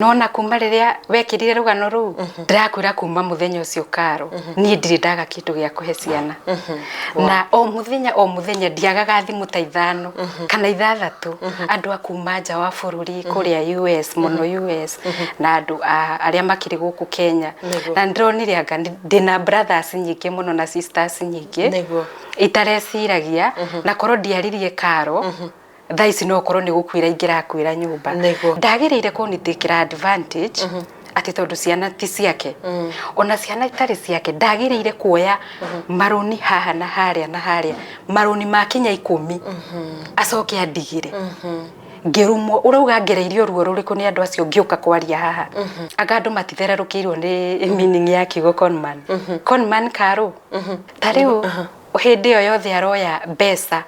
Nona kuma riria wekirire rugano ru ndirakwira kuma muthenya ucio Karo nie ndiri ndaga kindu gya kuhe ciana na o muthenya ndiagaga thimu ta ithano kana ithathatu andu akuma nja wa bururi kuria US muno US na andu aria makiri guku Kenya na ndronire anga ndina brothers nyingi muno na sisters nyingi itareciragia na koro ndiaririe Karo thaici no korwo ni gukwira ingirakwira nyumba ndagirire kunitikira advantage ati tondu ciana ti ciake ona ciana itari ciake ndagirire kuoya maruni haha na haria maruni makinya 10 acoke andigire ngerumo urauga ngereirio ruo ruriku ni andu acio ngiuka kwaria haha anga andu matithererukirwo ni meaning ya kigo conman Karo tariu hindi yo yothe aroya mbeca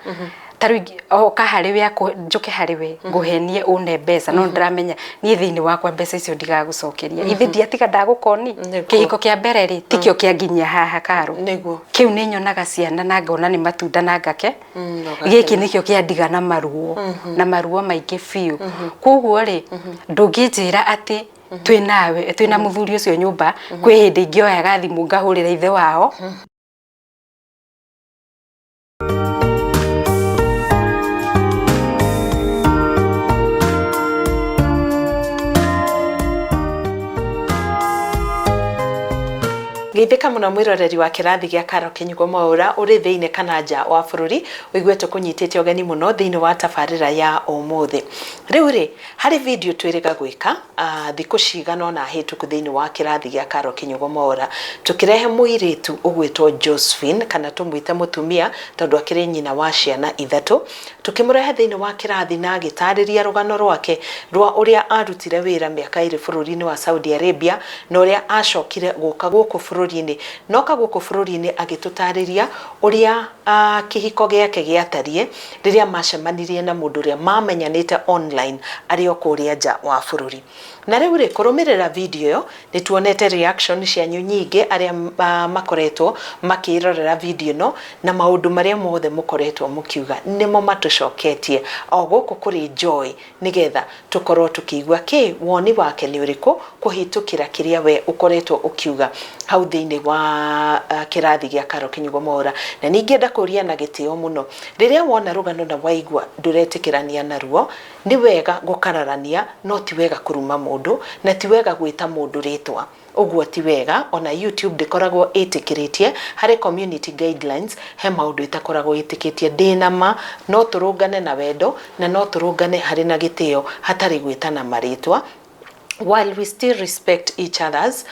taru oka hariwe njuke hariwe nguhenie une mbeca no ndiramenya nie thiini wakwa mbeca icio ndigagucokeria ithi ndiatiga ndagukoni kihiko kia mbere ri tikio kia nginya haha Karo kiu ni nyonaga ciana na ngona ni matunda na ngake giki nikio kia ndiga na maruo maingi fiu koguo ri ndunginjira ati twina muthuri ucio nyumba kwi hindi ngioyaga thimu ngahurira ithe wao Ngithika muno mwiroreri wa kirathi gya Karo Kinyugo Mwaura uri thiine kana nja wa bururi wigwete kunyitite ogeni muno thiini wa tabarira ya umuthi riu ri hari video twiriga gwika thiku cigana na hituku thiini wa kirathi gya Karo Kinyugo Mwaura tukirehe muiritu ugwitwo Josephine kana tumwite mutumia tondu akiri nyina wa ciana ithatu tukimurehe thiini wa kirathi na gitariria rugano rwake rwa uria arutire wira miaka iri bururi-ini wa Saudi Arabia na uria acokire guka guku bururi-ini noka guku bururi-ini agitutariria uria kihiko giake giatarie riria macemanirie na mundu uria mamenyanite online ario kuria nja wa bururi na riu ri kurumirira video yo ni tuonete reaction cia nyingi aria makoretwo makirorera video no na maundu maria mothe mukoretwo mukiuga nimo matucoketie o guku kuri Joy nigetha tukorwo tukigwa ki woni wake ni uriku kuhitukira kiria we ukoretwo ukiuga hau thiini wa kirathi gya Karo Kinyugo Mwaura na ningi ndakuria na gitio muno riria wona rugano na waigwa nduretikirania naruo ni wega gukararania no ti wega kuruma mundu na ti wega gwita mundu ritwa uguo ti wega ona YouTube ndikoragwo itikiritie hari community guidelines he maundu itakoragwo itikitie dinama no turungane na wendo na no turungane hari na gitio hatari gwitana maritwa while we still respect each other's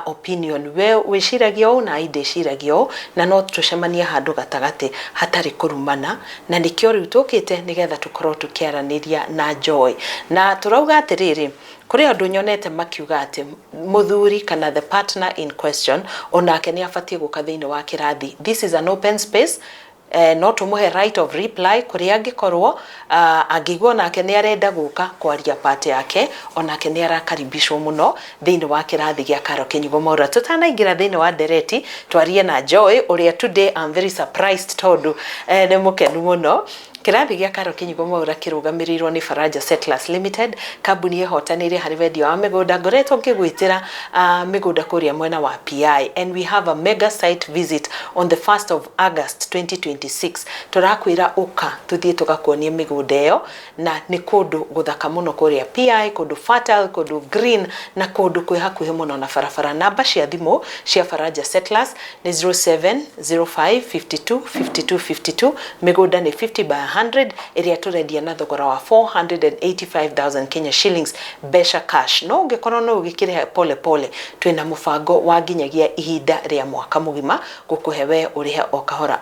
opinion we shiragio na ide shiragio na no tucemania handu gatagati hatari kurumana na nikio riu tukite nigetha tukorwo tukiaraniria na Joy na turauga atiriri kuri andu nyonete makiuga ati muthuri kana the partner in question onake ni afatie guka thiini wa kirathi this is an open space not umuhe right of reply kuri angikorwo angigwo nake ni arenda guka kwaria part yake onake ni arakaribishwo muno thiini wa kirathi gya Karo Kinyugo Mwaura tutanaingira thiini wa dereti twarie na Joy uria today I'm very surprised tondu ni mukenu muno kirathi gya Karo Kinyugo Mwaura kirugamirirwo ni Faraja Settlers Limited kambuni ihotanire hari vendio wa migunda ngoretwo ngigwitira migunda kuria mwena wa PI and we have a mega site visit on the 1st of August 2026 turakwira uka tuthie tugakuonie migunda iyo na ni kundu guthaka muno kuria PI kundu fertile kundu green na kundu kwi hakuhi muno na farafara namba cia thimu cia Faraja Settlers ni 0705525252 migunda ni 50 by 100 iria turendia na thogora wa 485,000 Kenya shillings besha cash no ungekorwo no ugikire pole pole twina mubango wa nginyagia ihinda ria mwaka mugima gukuhewe urihe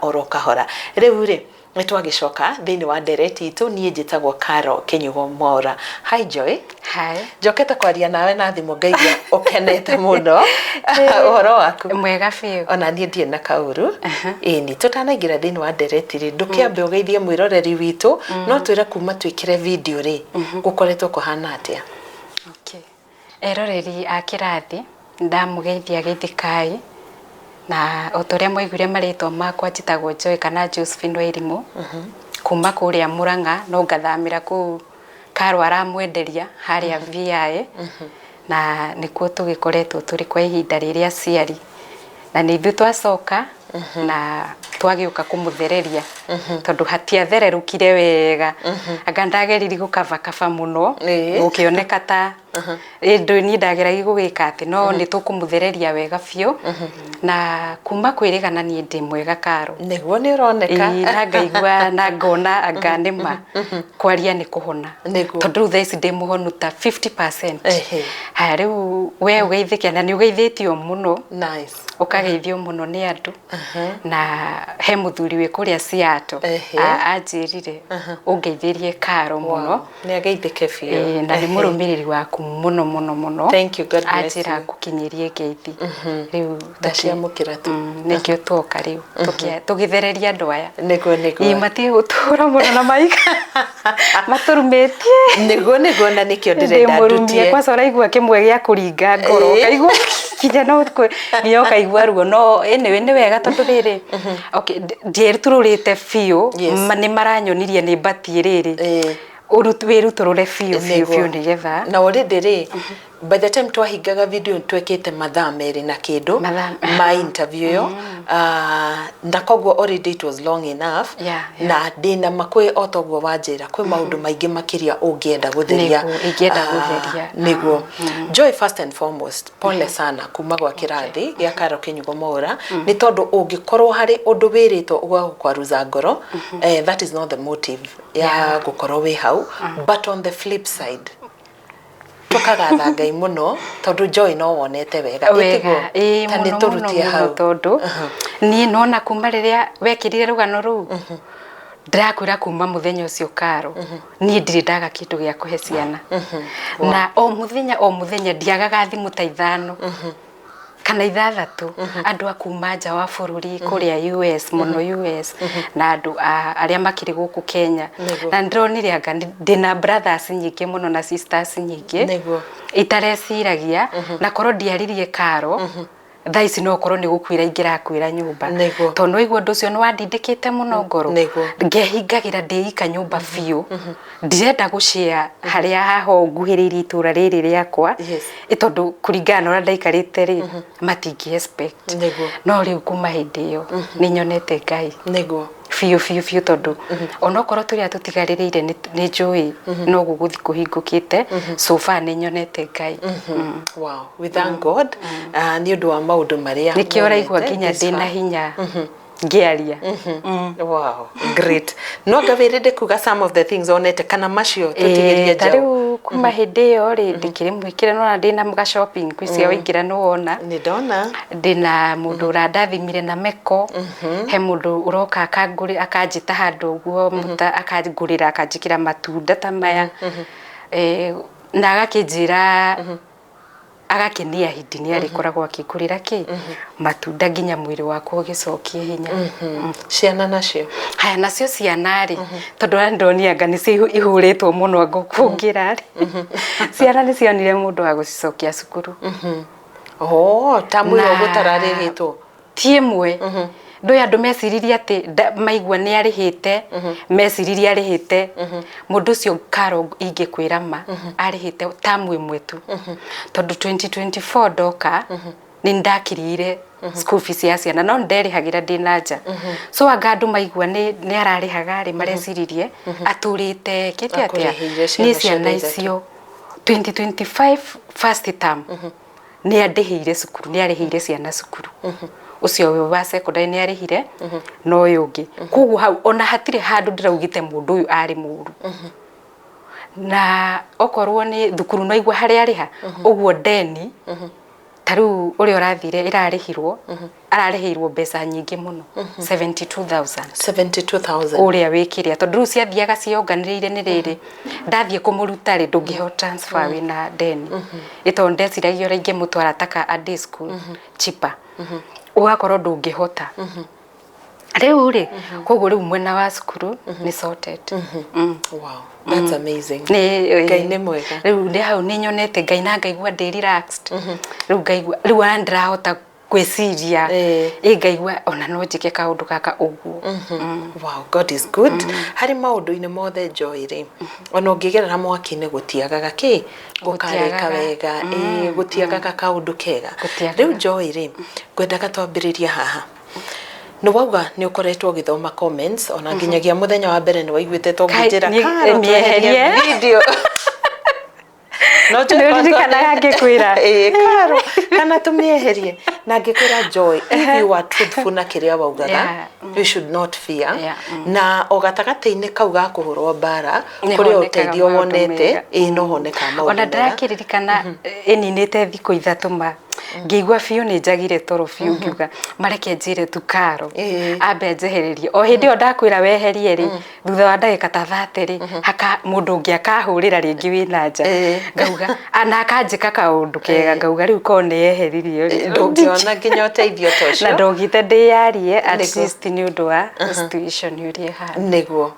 oro kahora riu ri nitwagicoka thiini wa dereti itu nie njitagwo Karo Kinyugo Mwaura hi Joy hi njokete kwaria nawe na thimu ngaigua ukenete muno uhoro waku mwega fiu ona nie ndie na kauru ni tutanaingira thiini wa dereti ri ndukiambe ugeithie mwiroreri witu no twire kuma twikire video ri gukoretwo kuhana atia okay eroreri a kirathi ndamugeithia githikai na otoria moigure maritwa makwa njitagwo Joy kana Josephine Wairimu kuma kuria Muranga no ngathamira ku Karo aramwenderia haria VI na nikuo tugikoretwo turi kwa ihinda riria aciari na ni ithu twacoka na twagiuka kumuthereria tondu hatiathererukire wega anga ndageriri gukava muno gukioneka ta ndo ni ndageragia gugika ati no ni tukumuthereria wega biu na kuma kwirigana ni ndi mwega Karo niguo ni uroneka na ngaigua na ngona anga nima kwaria ni kuhona tondu thaici ndi muhonu ta 50%. Haya riu we ugeithike na ni ugeithitio muno nice ukageithio muno ni andu na he muthuri we kuria Ciato anjirire ungeithirie Karo muno ni ageithike biu na ni murumiriri waku muno thank you God bless you ajira gukinyirie ngeithi riu ndaciamukira tu nikio twoka riu tugithereria andu aya niguo imati gutura muno na maika maturumetie niguo na nikio ndirenda ndutie kwa sora igua kimwe gia kuringa ngoro kaigua kinya no nginya kaigua ruo no anyway ni wega tondu riri okay ndiertururite biu ni maranyonirie ni mbati riri wiruturure biu nigetha na already ri by the time twahingaga video twekete mathaa meri na kindu ma interview yo na koguo already it was long enough na dina makwe otogwo wanjira kwi maundu maingi makiria ungienda gutheria niguo Joy first and foremost pole sana kuma gwa kirathi ya Karo Kinyugo Mwaura ni tondu ungikorwo hari undu wirito ugakwaruza ngoro that is not the motive ya gukorwo wi hau but on the flip side tukagatha Ngai muno tondu Joy no wonete wega tani turutie hau tondu ni nona kuma riria wekirire rugano ru ndakwira kuma muthenya ucio Karo ni ndiri ndaga kindu gia kuhe ciana na o muthenya ndiagaga thimu ta ithano kana ithathatu andu akuma nja wa bururi kuria US muno US na andu aria makiri guku Kenya na ndronire anga ndina brothers nyingi muno na sisters nyingi itareciragia na koro ndiaririe Karo thaici no korwo ni gukwira ingirakwira nyumba tondu igwo ndu cio no wandindikite muno ngoro ngehingagira ndiika nyumba biu ndirenda gushare haria haho nguhiriri itura riri riakwa itondu kuringana na ndaikarite ri matingi expect no riu kuma hindi yo ni nyonete Ngai fiu tondu onokorwo turia tutigaririire ni Joy no guguthi kuhingukite so far ni nyonete Ngai wow we thank God ni undu wa maundu maria nikio raigua nginya ndina hinya ngiaria wow great no ngawirinde kuga some of the things onete kana macio tutigeria njau tariu kuma hindi yo ri ndikire mwikire no ndina mga shopping kwisia waingira no wona ni ndona ndina mundu urandathimire na meko he mundu uroka akanjita handu guo akangurira akanjikira matunda ta maya na agakinjira agakinia hindi ni ari koragwo akikurira ki matunda nginya mwiri wako ugicokie hinya ciana nacio haya nacio ciana ri tondu andoni anga ni ihuritwo muno ngukungira ri ciana ni cionire mundu wa gucicokia cukuru tamu yo gutararigitwo tiemwe ndoya andu meciriria ati maigua ni arihite meciriria arihite mundu cio Karo ingikwira ma arihite tamu imwe tu tondu 2024 ndoka ni ndakirire school fees ya ciana no nderihagira ndina nja so anga andu maigua ni ararihaga ri mareciririe aturite kiti atia ni ciana icio 2025 first term ni andihire cukuru ni arihire ciana cukuru ucio we wa secondary ni arihire no yungi kugu hau ona hatire handu ndiraugite mundu uyu ari muru na okorwo ni thukuru no igwa hari ariha uguo deni taru uri urathire irarihirwo ararihirwo mbeca nyingi muno 72000 uria wikiria tondu cia thiaga cionganirire ni riri ndathie kumuruta ri ndungiho transfer wina deni ito ndeciragia ringi mutwara taka a day school cheaper ugakorwo ndungihota riu ri koguo riu mwena wa cukuru ni sorted wow that's amazing Ngai ni mwega riu ndi hau ni nyonete Ngai na ngaigua ndi relaxed riu ngaigua riu andrahota kweciria ngaigua ona no njike kaundu kaka uguo. Wow, God is good. Hari maundu-ini mothe Joy ri ona ungigerera mwaki-ini gutiagaga ki gukareka wega gutiagaga kaundu kega. Riu Joy ri ngwendaga twambiriria haha. No wauga ni ukoretwo githoma comments ona nginyagia muthenya wa mbere ni waiguite to nginjira Karo video no kana ngikwira Karo kana tumieherie na ngikwira Joy if you are truthful na kiria waugaga you should not fear na ogatagati-ini kau ga kuhurwo bara kuri uteithio wonete no honeka maundu ona ndakiririkana eninite thikũ ithatu ma ngĩigua biũ nĩ njagire toro biũ ngiuga mareke njire tu Karo ambe njehererie o hindi o ndakwĩra weherie ri thutha wa ndagĩka ta 30 ri haka mũndũ ũngĩ akahũrĩra rĩngĩ wĩna nja ngauga ana akanjĩka kaũndũ kega ngauga rĩu ko nĩ yeheririo ndũngĩona nginya ũteithio ta ũcio na ndogite ndĩyarie at least nĩ ũndũ wa situation ũrĩa hana nĩguo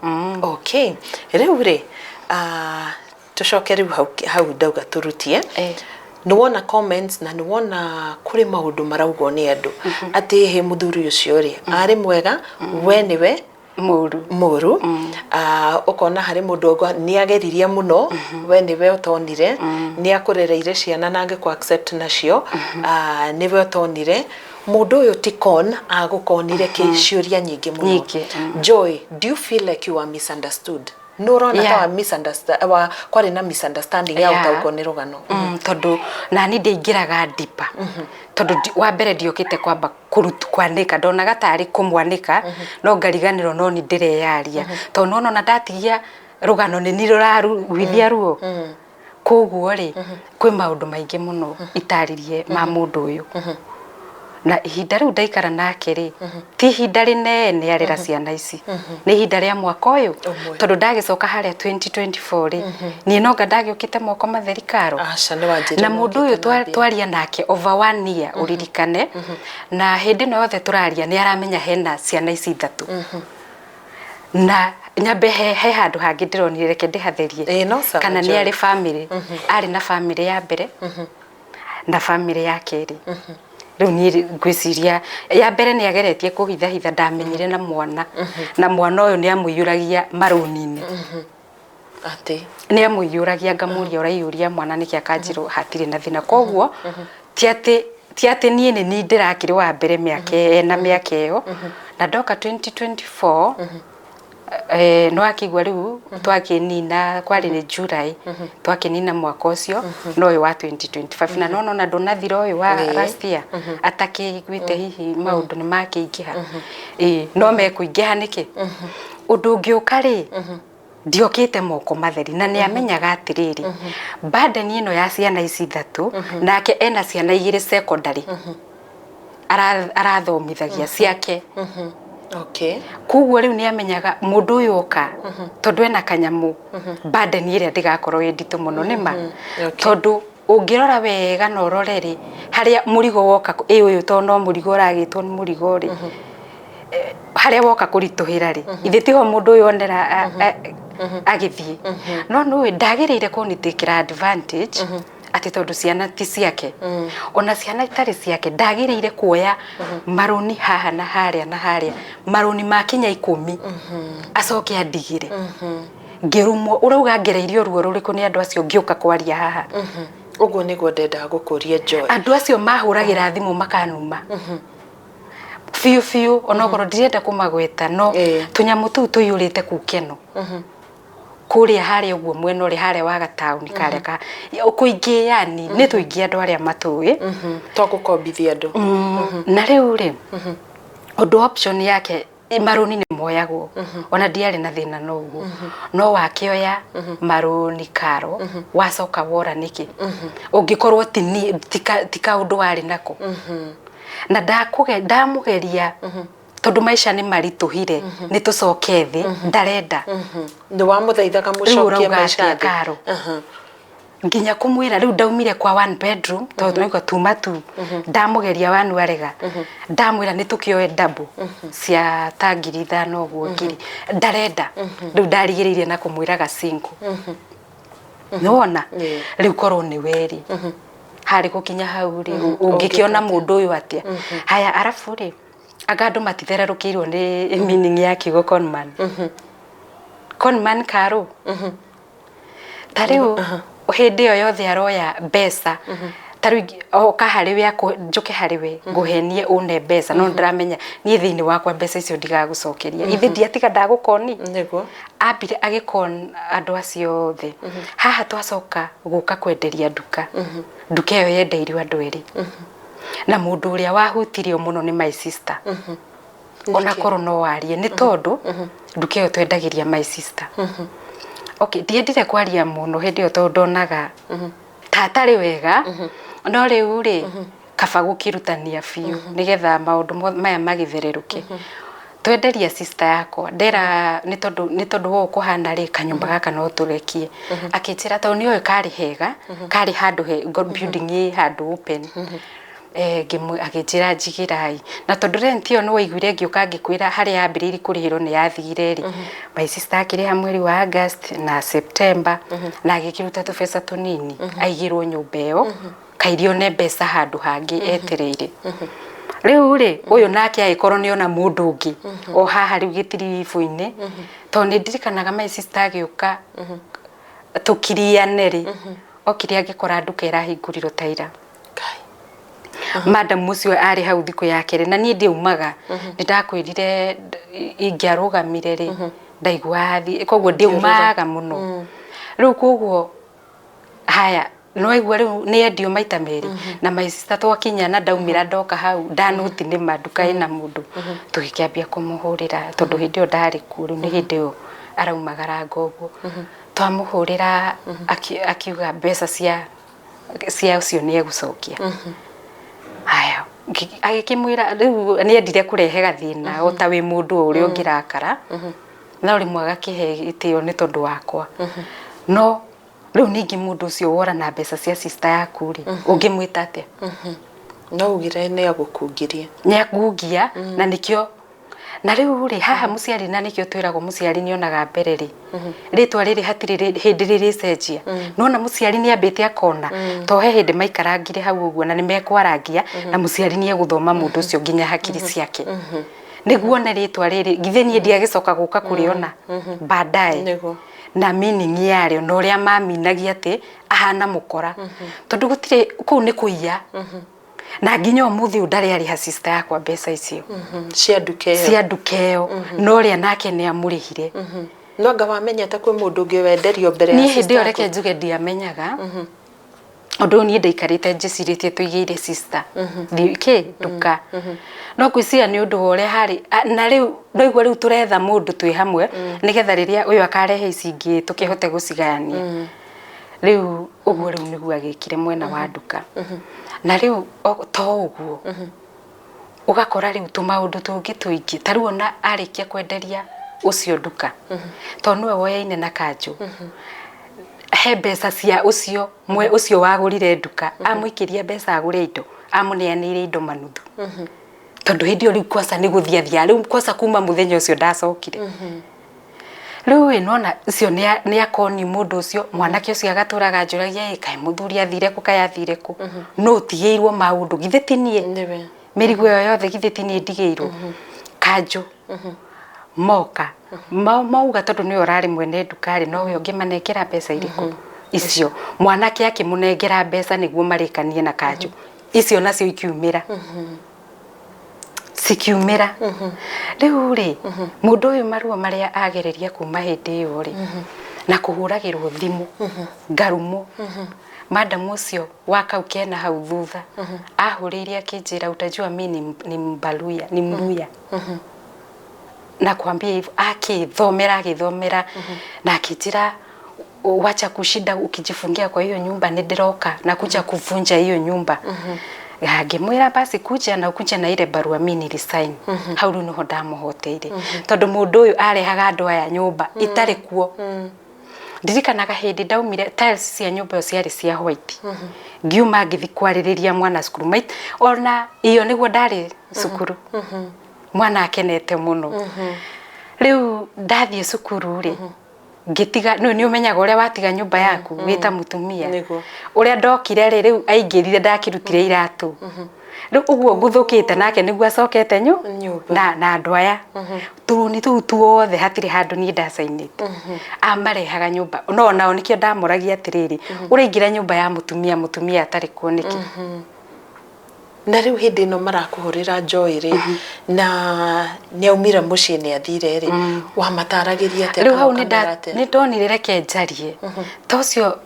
okay rĩu ri tucoke rĩu hau ndauga turutie no wona comments na no wona kuri maundu maraugwo ni andu ati he muthuri ucio ri ari mwega we niwe muru ukona hari mundu ogwa ni ageririe muno we niwe utonire ni akurereire ciana nange ku accept nacio niwe utonire mundu uyu tikon agukonire ki ciuria nyingi muno. Joy, do you feel like you are misunderstood? No rona ta misunderstand kwari na misunderstanding ya utauko ni rugano tondu nani ndeingiraga ndipa tondu wa mbere ndiokite kwamba kwanika ndonaga tari kumwanika no ngariganirwo no ni ndireyaria tondu ono na ndatigia rugano ni niruraruithia ruo koguo ri kwi maundu maingi muno itaririe ma mundu uyu na ihinda riu ndaikara nake ri ti ihinda rinene arera ciana ici ni ihinda ria mwaka uyu tondu ndagicoka haria 2024 ri ni nonga ndagiukite moko matheri Karo na mundu uyu twaria nake over 1 year uririkane na hindi no yothe turaria ni aramenya hena ciana ici ithatu na nyambe he handu hangi ndironire reke ndihatherie kana ni ari family ari na family ya mbere na family ya keri riu ni ngwiciria ya mbere ni ageretie kuhithahitha ndamenyire na mwana uyu ni amuyuragia maruni-ini ati ni amuyuragia ngamuria uraiuria mwana niki akanjiro hatire na thina koguo ti ati nie ni ndirakire wa mbere miake na miake yo na ndoka 2024 no akigwa riu twakinina kwari ni July twakinina mwaka ucio no uyu wa 2025 na nono na donathira uyu wa last year atakiguite hihi maundu ni makiingiha no mekuingiha niki undu ngiuka ri ndiokite moko matheri na ni amenyaga atiriri burden ino ya ciana ici ithatu nake ena ciana igiri secondary arathomithagia ciake okay kuguo riu ni amenyaga mundu uyu oka tondu ena kanyamu burden iria ndigakorwo yenditu muno nima tondu ungirora wega no roreri haria murigo woka uyu to no murigo uragitwo ni murigo ri haria woka kurituhira ri ithi tiho mundu uyu onera agithie no no ndagirire kunitikira advantage ati tondu ciana ti ciake ona ciana itari ciake ndagirire kuoya maruni haha na haria maruni makinya 10 acoke andigire ngirumo urauga ngereirio ruo ruriku ni andu acio ngiuka kwaria haha uguo niguo ndenda gukuria Joy andu acio mahuragira thimu makanuma fiu onogoro ndirenda kumagweta no tunyamu tu tuyurite kukeno kuria haria uguo mwena uri haria wa gatauni karia ka kuingi yani ni tuingi andu aria matui twagukombithia andu na riu ri undu option yake maruni ni moyagwo ona ndiari na thina no uguo no wakioya maruni Karo wacoka wora niki ungikorwo tika undu wari nako na ndamugeria tondu maisha ni marituhire ni tucoke thi ndarenda ni wa muthaithaga mucokie maisha Karo nginya kumwira riu ndaumire kwa 1 bedroom tondu niko tumatu ndamugeria wanu arega ndamwira ni tukioe double cia tangiri 5 uguo ngiri ndarenda riu ndarigiririe na kumwiraga single nona riu korwo ni weri hari gukinya hau ri ungikiona mundu uyu atia haya arafu ri agando matithererukirwo ni meaning ya kiugo conman conman karo tariu hindi yo yothe aroya mbeca tariu oka hariwe njuke hariwe nguhenie une mbeca no ndiramenya nie thiini wakwa mbeca icio ndigagucokeria ithi ndiatiga ndagukoni niguo ambire agikon andu acio othe haha twacoka guka kwenderia nduka nduka iyo yendeirio andu eri na mundu uria wahutirio muno ni my sister ona korwo no warie ni tondu nduka iyo twendagiria my sister okay ndiendire kwaria muno hindi yo tondu ndonaga tatari wega no riu ri kaba gukirutania biu nigetha maundu maya magithereruke twenderia sister yakwa ndera ni tondu wo kuhana ri kanyumba gaka no turekie akinjira tondu ni oyo kari hega kari handu he building ye handu open akinjira njigirai na tondu rent iyo no waiguire ngiuka ngikwira hari yambiriri kurihirwo ni yathire ri my sister akiriha mweri wa August na September na agikiruta tubesa tunini aigirwo nyumba iyo kairio ne mbeca handu hangi etereire riu ri uyu nake aikorwo ni ona mundu ungi o haha riu gitirifu-ini tondu ndirikanaga my sister agiuka tukiriane ri okiri agikora nduka irahingurirwo taira madam mucio ari hau thiku yake na nie ndiumaga nindakwirire ingiarugamire ri ndaigua thi koguo ndiumaga muno riu koguo haya no igua riu ni endio maita meri na my sister twakinya na ndaumira ndoka hau ndanuti ni maduka ina mundu tugikiambia kumuhurira tondu hindi yo ndari kuru ni hindi yo araumagara ngoguo twamuhurira akiuga mbeca cia ucio ni egucokia haya agikimwira riu ni endire kurehe gathina ota wi mundu uria ungirakara na uri mwaga kihe itio ni tondu wakwa no riu ningi mundu ucio wora na mbeca cia sister yaku ri ungimwita atia no ugire ni agukungiria ni akungia na nikio na riu ri haha muciari na nikio twiragwo muciari ni onaga mbere ri ritwa riri hatiri hindi riri cenjia nona muciari ni ambite akona to he hindi maikarangire hau uguo na ni mekwarangia na muciari ni eguthoma mundu ucio nginya hakiri ciake niguo na ritwa riri githe ni ndiagicoka guka kuriona baadaye niguo na meaning yario no ria maminagia ati ahana mukora tondu gutire ku ni kuiya na nginya umuthi ndari ari ha sister yakwa mbeca icio cia ndukeo no ria nake ni amurihire no anga wamenyete kwi mundu ungi wenderio mbere ya sister ni hindi oreke njuge ndiamenyaga undu ni ndaikarite njiciritie tuigire sister thike nduka no kwisia ni undu wore hari na riu ndoigwa riu turetha mundu twi hamwe nigetha riria uyu akarehe icingi tukihote gucigania riu uguo riu niguo agikire mwena wa nduka na riu to uguo ugakora riu tumaundu tungi tuingi tariu ona arikia kwenderia ucio nduka tondu we woyaine na kanju he mbeca cia ucio mwe ucio wagurire nduka amwikiria mbeca agure indo amuneanire indo manuthu tondu hindi yo riu kwasa ni guthiathia riu kwasa kuma muthenya ucio ndacokire riu inona cio ni akoni mundu ucio mwanake ucio agaturaga njuragia kai muthuri athire ku kai athire ku no tigeirwo maundu githe tinie mirigo yo yothe githe tinie ndigeirwo kanju moka mauga tondu ni orari mwene ndukari no we ungimanengera mbeca iriku icio mwanake akimunengera mbeca niguo marikanie na kanju icio nacio ikiumira sikiumira riu ri mundu uyu marua maria agereria kuma hindi iyo ri na kuhuragirwo thimu ngarumo madam ucio wakaukena hau thutha ahuriria akinjira utajua mimi ni mbaluya ni mluya na kuambia hivyo akithomera na akijira wacha kushinda ukijifungia kwa hiyo nyumba ndiroka na kuja kuvunja hiyo nyumba ngimwira basi kuja na ile barua mini resign hau ru no ndamuhoteire tondu mundu uyu arehaga andu aya nyumba itari kuo ndirikanaga hindi ndaumire tiles cia nyumba yo ciari cia white ngiuma ngithi kwaririria mwana cukuru mate ona iyo niguo ndari cukuru mwana akenete muno riu ndathie cukuru ri ngitiga ni umenyaga uria watiga nyumba yaku wita mutumia Niguo. uria ndokire riu aingirire ndakirutire iratu riu uguo nguthukite nake niguo acokete nyumba na andu aya turuni tu tuothe hatire handu ni ndacainite amarehaga nyumba no nao nikio ndamuragia atiriri uraingira nyumba ya mutumia atari kuoneki na riu hindi no marakuhurira Joy na niaumira mucii ni athire wa mataragiria te riu hau ni ndonire reke njarie tocio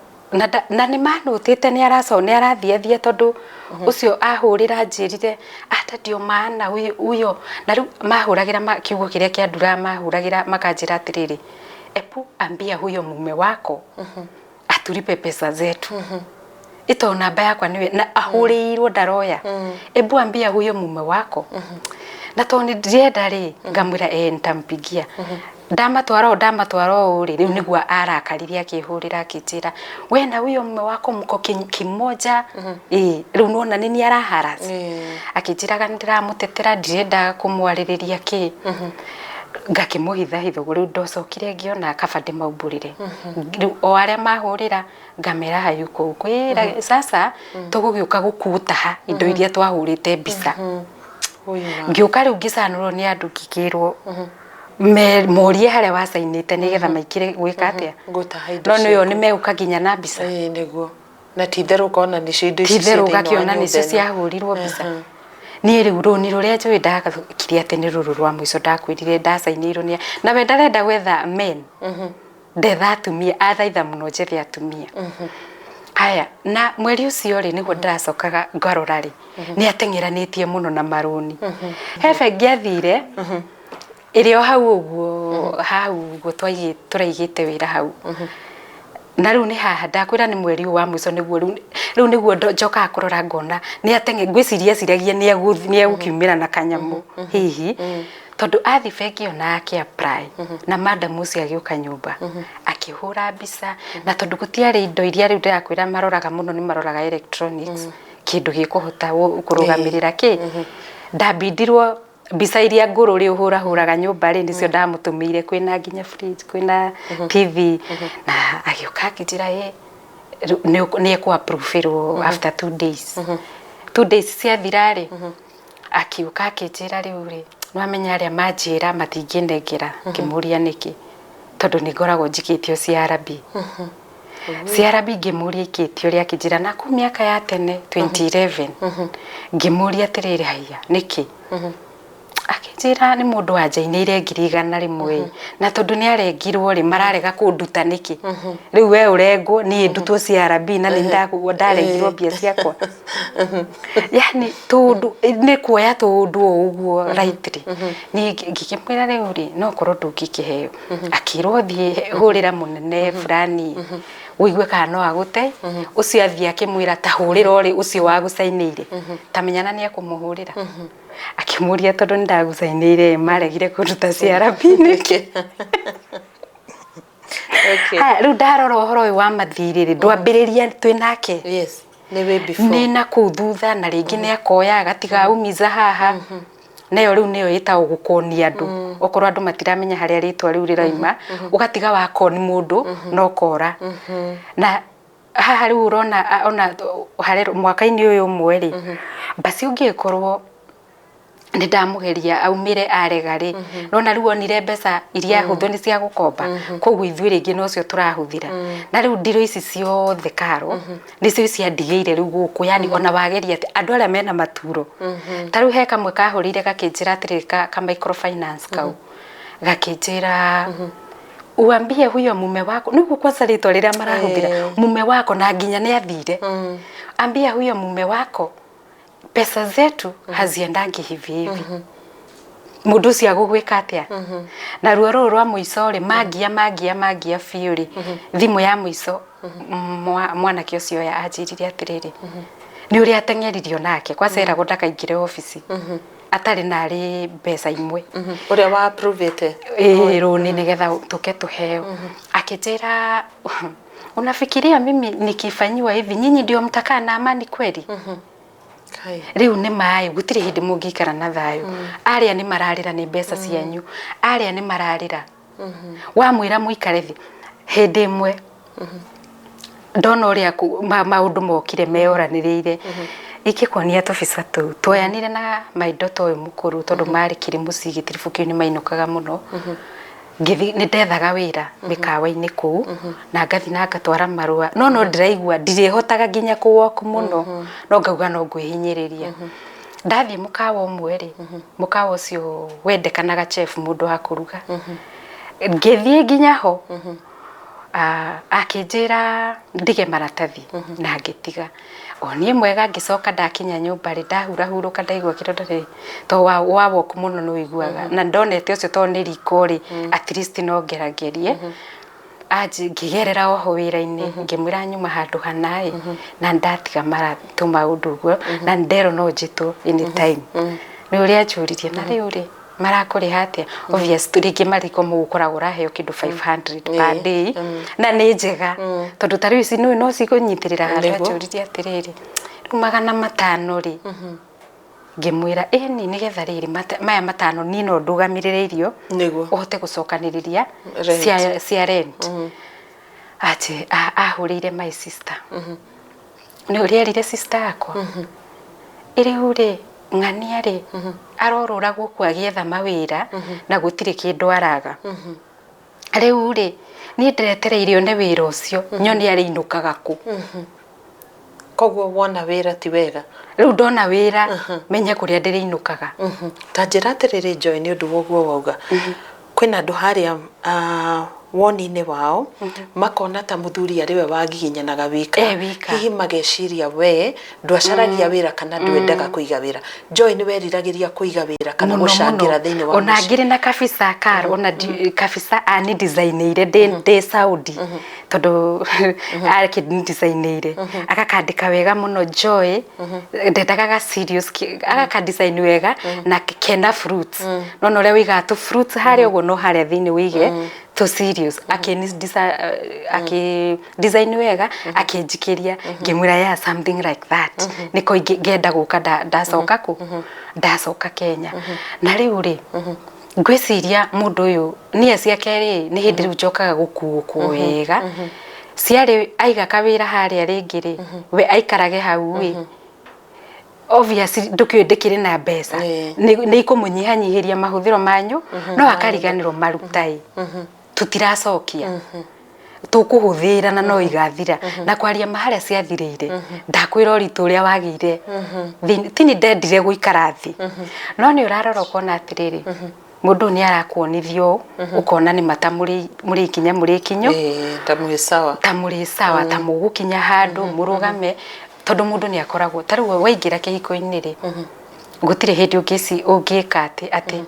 na ni manutite ni arathiethia tondu ucio ahurira njirire ata ndio maana uyo na riu mahuragira kiugo kiria kia ndura mahuragira makanjira atiriri epu ambia huyo mume wako atulipe pesa zetu ito namba yakwa niwe na ahurirwo ndaroya ebu ambia huyo mume wako na toni ndienda ri ngamwira ntampigia ndamatwaro uri riu nigua arakariria akihurira akijira we na huyo mume wako mko kimoja riu nona nini araharas akijiraga ndiramutetera ndirenda kumwaririria ki ngakimuhitha hitho riu ndocokire ngiona kabande maumburire riu o aria mahurira ngamera hayuko kwira sasa tugugiuka gukutaha indo iria twahurite mbica ngiuka riu ngicanurwo ni andu ngikirwo morie haria wacainite nigetha maikire gwika atia no niyo ni meuka nginya na mbica niguo na titheru kona ni cindo ici titheru gakiona ni ciahurirwo mbica ni riu runi ruria njui ndakire ati ni ruru rwa mwico ndakwirire ndacainirwo ni na we ndarenda gwetha men ndetha atumia athaitha muno njethe atumia haya na mweri ucio ri niguo ndiracokaga ngarora ri ni atengeranitie muno na maruni hebe ngiathire irio hau uguo turaigite wira hau na riu ni haha ndakwira ni mweri wa mwico niguo riu niguo njoka kurora ngona ni atenge ngwiciria ciragia ni egukiumira na kanyamu hihi tondu athi bengi ona apply na madam ucio agiuka nyumba akihura mbica na tondu gutiari indo iria riu ndirakwira maroraga muno ni maroraga electronics kindu gikuhota kurugamirira ki ndabindirwo mbica iria nguru ri uhuraga nyumba ri nicio ndamutumire kwina nginya fridge kwina TV na agiuka akijira ni eku approve after 2 days 2 days cia thirari akiuka akijira riu ri nwamenya aria manjira matinginengera kimuria niki tondu ni ngoragwo njikitio CRB CRB ngimuria ikitio ria kijira na ku miaka ya tene 2011 ngimuria atiriri haiya niki akijira ni mundu anjainire 100,000 na tondu ni arengirwo ri mararega kunduta niki riu we urengwo ni ndutwo CRB na ni ndarengirwo mbia ciakwa yani tondu ni kuoya tondu uguo rightly ni ngikimwira riu ri no korwo ndungikiheo akirwo thie hurira munene fulani uigwe kana no agute ucio athia akimwira ta hurira ri ucio wagucainire tamenyana ni akumuhurira akimuria tondu ndagucainire maregire kuruta CRB niki ha riu ndarora uhoro uyu wa mathiriri ndwambiriria twinake yes ni before ni na kuthutha na ringi ni akoya agatiga umiza haha nayo riu niyo itagwo gukonia andu okorwo andu matiramenya haria ritwa riu riraima ugatiga wakoni mundu no kora na haha riu urona ona harero mwaka-ini uyu mweri basi ungikorwo ni ndamugeria aumire arega ri nona riu onire mbeca iria huthu ni cia gukomba koguo ithui ringi no cio turahuthira na riu ndiro ici ciothe karo nicio cia ndigeire riu guku yani ona wageria ati andu aria mena maturo ta riu he kamwe kahurire gakinjira atirika ka microfinance kau gakinjira uambie huyo mume wako niguo kwanza ritwa riria marahuthira mume wako na nginya ni athire ambia huyo mume wako pesa zetu haziendangi hivi hivi mundu cia gugwika atia na ruo ruru rwa muico ri magia fiuri thimu ya muico mwanake ucio ya ajirire atiriri ni uri atengeririo nake kwa cera ndakaingire office atari nari mbeca imwe uria wa approve runi nigetha tuke tuheo akijira unafikiria mimi nikifanyiwa hivi nyinyi ndio mtakaa na amani kweli riu ni mai gutire hindi mungikara na thayo aria ni mararira ni mbeca cianyu aria ni mararira wa mwira muikare thi hindi imwe ndona uria maundu mokire meoraniriire ikikuonia tubica tu twoyanire na maindo toy mukuru tondu mari kiri mucii gitiribukiu ni mainukaga muno ngithi ni ndethaga wira mikawa-ini kuu na ngathi na ngatwara marua no ndiraigua ndirihotaga nginya ku walk muno no ngauga no ngwihinyiriria ndathi mukawa umwe ri mukawa ucio wendekanaga chef mundu wa kuruga ngithi nginya ho akinjira ndige maratathi na ngitiga oni mwega ngicoka ndakinya nyumba ri ndahura huruka ndaigua kironda ri to wa walk muno no iguaga na ndonete ucio to ni riko ri at least no ngeragerie aje ngigerera oho wira-ini ngimwira nyuma handu hanai na ndatiga maratu maundu guo na ndero no njitwo anytime ni uria njuririe na ri uri marakuri hatia obviously ringi mariko mugukoragwo raheo kindu 500 per day na ni njega tondu tari ici no cikunyitirira handu njuririe atiriri magana matano ri ngimwira ni nigetha riri maya matano ni no ndugamirire irio niguo uhote gucokaniriria cia rent ati ahurire my sister ni uri erire sister yakwa iri uri ng'ania ri arorora guku agietha mawira na gutire kindu araga riu ri ni ndiretereire one wira ucio nyoni ari inukaga ku koguo wona wira ti wega riu ndona wira menya kuria ndiri inukaga ta njira atiriri Joy ni undu woguo wauga kwina andu haria woni-ini wao makona ta muthuri ariwe wagiginyanaga wika hihi mageciria we ndwacaragia wira kana ndwendaga kuiga wira Joy ni weriragiria kuiga wira kana gucangira thiini wa ona ngire na kabisa karo ona kabisa ani designeire de Saudi tondu ariki designeire akakandika wega muno Joy ndendaga ga serious akaka design wega na kena fruits no ria wiga tu fruits hari uguo no haria thiini wige to serious aki design wega akinjikiria ngimwira ya something like that niko ngenda guka ndacoka ku ndacoka Kenya na riu ri ngwiciria mundu uyu nie ciake ri ni hindi riu njokaga gukuo wega ciari aiga kawira haria ringi ri we aikarage hau wi obviously ndukiendekire na mbeca ni ikumunyihanyihiria mahuthiro manyu no akariganirwo marutai tutiracokia tukuhuthira na no igathira na kwaria maharia ciathirire ndakwira uritu uria wagire tini ndendire guikara thi no ni urarora ukona atiriri mundu ni arakuonithio ukona ni matamuri kinya muri kinyo ta muri sawa ta mugukinya handu murugame tondu mundu ni akoragwo tariwe waingira kihiko-ini ri gutire hindi ungika ati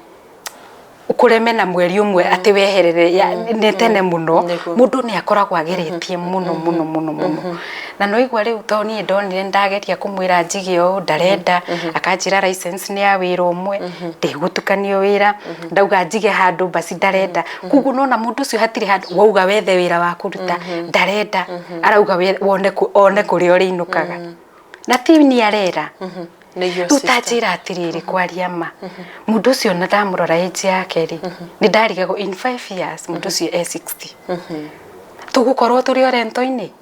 ukureme na mweri umwe ati weherere ni tene muno mundu ni akoragwo ageretie muno na no igwa riu to ni ndonire ndageria kumwira njige o ndarenda akanjira license ni ya wira umwe ndigutukanio wira ndauga njige handu basi ndarenda kugu nona mundu ucio hatire handu wauga wethe wira wa kuruta ndarenda arauga one kuri ori inukaga na ti ni arera tutajira atiriri kwaria ma mundu ucio na ndamurora age yake ri ni ndarigago in 5 years mundu ucio 60 tugukorwo turi orento-ini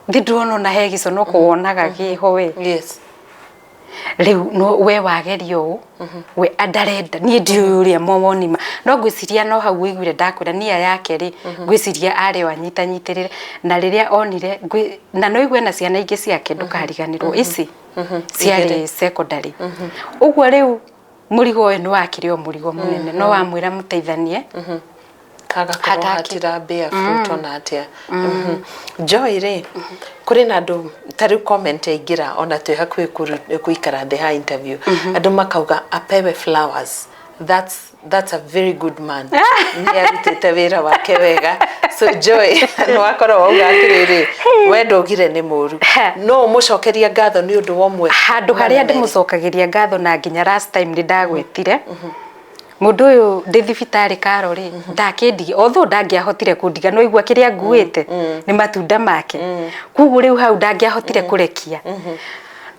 ndidrono na hegiso no kuonaga giho we yes riu no we wagerio we andarenda ni ndiuria momoni no gwiciria no hau wiguire ndakwira nia yake ri gwiciria ari wanyitanyitirire na riria onire na no igwe na ciana ingi ciake ndukariganirwo ici ciari secondary uguo riu murigo we no wakirio murigo munene no wamwira muteithanie kaga kuhatira bear fruit ona atia Joy ri kuri na andu tari comment ingira ona twi hakwi kuikara the high interview andu makauga apewe flowers that's a very good man ni arutite wira wake wega so Joy no akora wauga atiriri we ndogire ni muru no mucokeria ngatho ni undu womwe handu haria ndimucokagiria ngatho na nginya last time ndi ndagwetire mundu uyu ndi thibitari karo ri ndakindi otho ndangiahotire kundiga no igua kiria nguite ni matunda make kugu riu hau ndangiahotire kurekia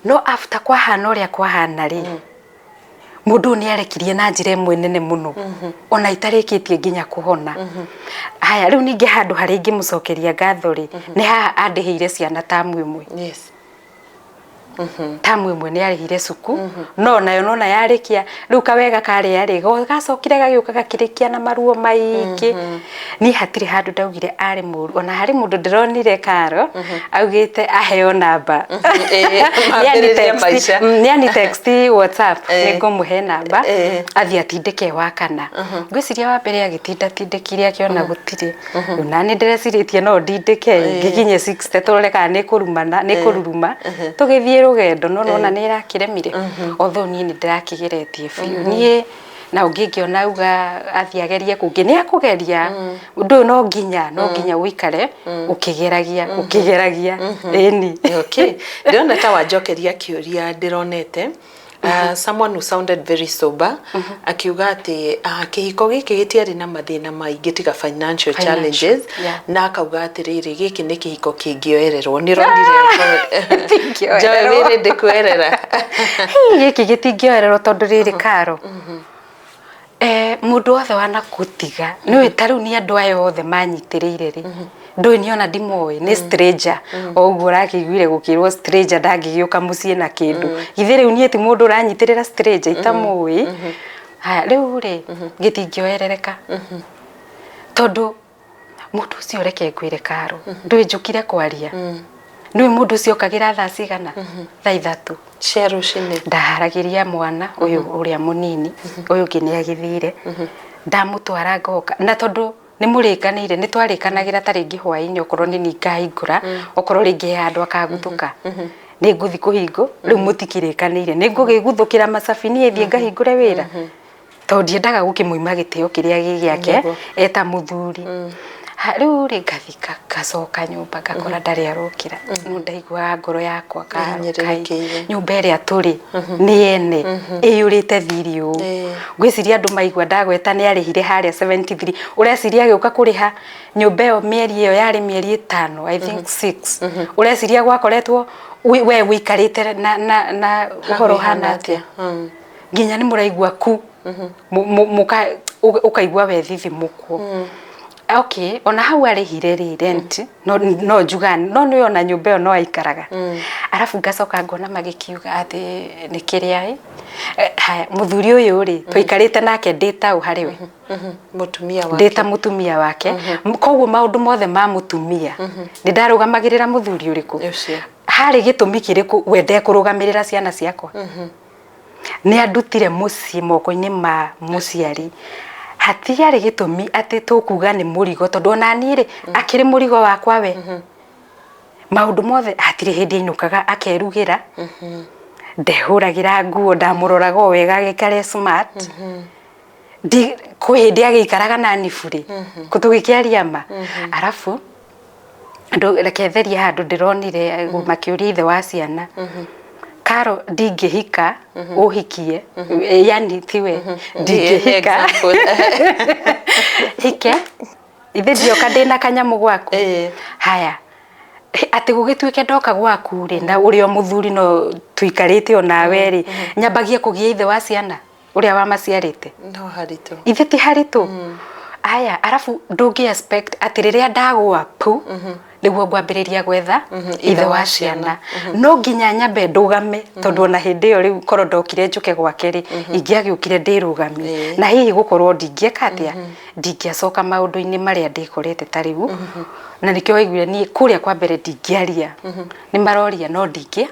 no after kwa hana uria kwa hana ri mundu ni arekirie na njira imwe nene muno ona itarikitie nginya kuhona haya riu ninge handu hari ngimucokeria ngatho ri ni haha andihire ciana tamu imwe yes tamu imwe ni arihire cuku no nayo nona yarikia riu kawega kari yari gacokire gagiuka gakirikia na maruo maingi ni hatiri handu ndaugire ari muru ona hari mundu ndironire Karo augite aheo namba ni text WhatsApp ningumuhe namba athi atindike wa kana ngwiciria wa mbere agitinda tindikire akiona gutiri nani ndireciritie no ndindike ngikinye 60 turore kana ni kurumana ni kururuma tugithie rugendo no nona ni irakiremire although ni ndirakigeretie biu nie na ungikiona uga athiagerie kungi ni akugeria ndu no nginya wikare ukigeragia eni okay ndona ta wanjokeria kiuria ndironete someone who sounded very sober akiuga ati kihiko giki gitiari na mathina maingi tiga financial challenges na akauga ati riri giki ni kihiko kingioererwo ni ronire joe wiri ndikuerera giki gitingioererwo tondu riri Karo mundu othe wana kutiga ni tariu ni andu ayo othe manyitiriire ri ndui ni ona ndimoi ni stranger oguo rakiguire gukirwo stranger ndangigiuka mucie na kindu githire ni eti mundu uranyitirira stranger itamui haya riu ri gitingioerereka tondu mundu ucio reke ngwire Karo ndui njukire kwaria ndui mundu ucio kagira thaa cigana thaa 3 cia rucini ndaharagiria mwana uyu uria munini uyu ngini agithire ndamutwara ngoka na tondu ni murikanire ni twarikanagira taringi hwaini okorwo ni ngahingura okorwo ringi handu akagutuka ni nguthi kuhingo riu mutikirikanire ni ngugiguthukira macabini ethie ngahingure wira tondu ndiendaga gukimuima gitio kiria gigiake eta muthuri riu ri ngathika gacoka nyumba ngakora ndari arukira no ndaigua ngoro yakwa nyumba iria turi ni ene iyurite thirio ngwiciria andu maigua ndagweta ni arihire haria 73 ureciria agiuka kuriha nyumba iyo mieri iyo yari mieri 5 I think 6 ureciria gwakoretwo we wikarite na uhoro hana atia nginya ni muraigua ku ukaigua wethithi mukwo okay ona hau arihire rent no njugani no ni ona nyumba yo no aikaraga arafu ngacoka ngona magikiuga ati ni kiria haya muthuri uyu ri twikarite nake ndita uhariwe mutumia wake ndita mutumia wake koguo maundu mothe ma mutumia ni ndarugamagirira muthuri uriku hari gitumi kiriku wende kurugamirira ciana ciakwa ni andutire muci moko-ini ma muciari hatiari gitumi ati tukuga ni murigo tondu ona ni ri akiri murigo wakwa we maundu mothe hatire hindi inukaga akerugira ndehuragira nguo ndamuroraga wega gikare smart ndi kwindi agikaraga na nifuri kutugikiaria ma arafu ndo reketheria handu ndironire makiuri ithe wa ciana Karo ndingihika uhikie yani tiwe ndingihika hike ithe ndioka ndina kanyamu gwaku haya ati gugituike ndoka gwaku ri na urio muthuri no tuikarite ona we ri nyambagia kugia ithe wa ciana uria wa maciarite no harito ithe ti harito aya arafu ndungi expect ati riria ndagwa pu niguo ngwambiriria gwetha ithe wa ciana no nginya nyambe ndugame tondu ona hindi iyo riu koro ndokire njuke gwakeri ingiagiukire ndirugami na hihi gukorwo ndingieka atia ndingiacoka maundu-ini maria ndikorete tariu na nikio waiguire ni kuria kwa mbere ndingiaria ni maroria no ndingia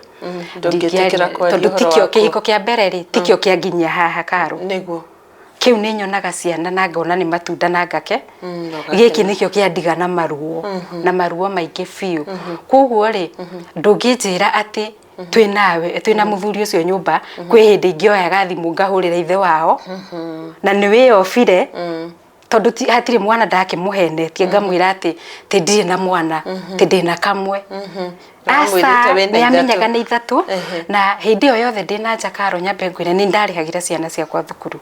ndingiaria tondu tikio kihiko kia mbere ri tikio kia nginya haha Karo niguo kiu ni nyonaga ciana na ngona ni matunda na ngake giki nikio kiandiga na maruo maingi biu koguo ri ndunginjira ati twina muthuri ucio nyumba kwi hindi ingioyaga thimu ngahurira ithe wao na ni we ofire tondu hatire mwana ndakimuhenetie ngamwira ati ti ndire na mwana ti ndina kamwe asa niamenyaga ni ithatu na hindi iyo yothe ndina nja Karo nyambe ngwire ni ndarihagira ciana ciakwa thukuru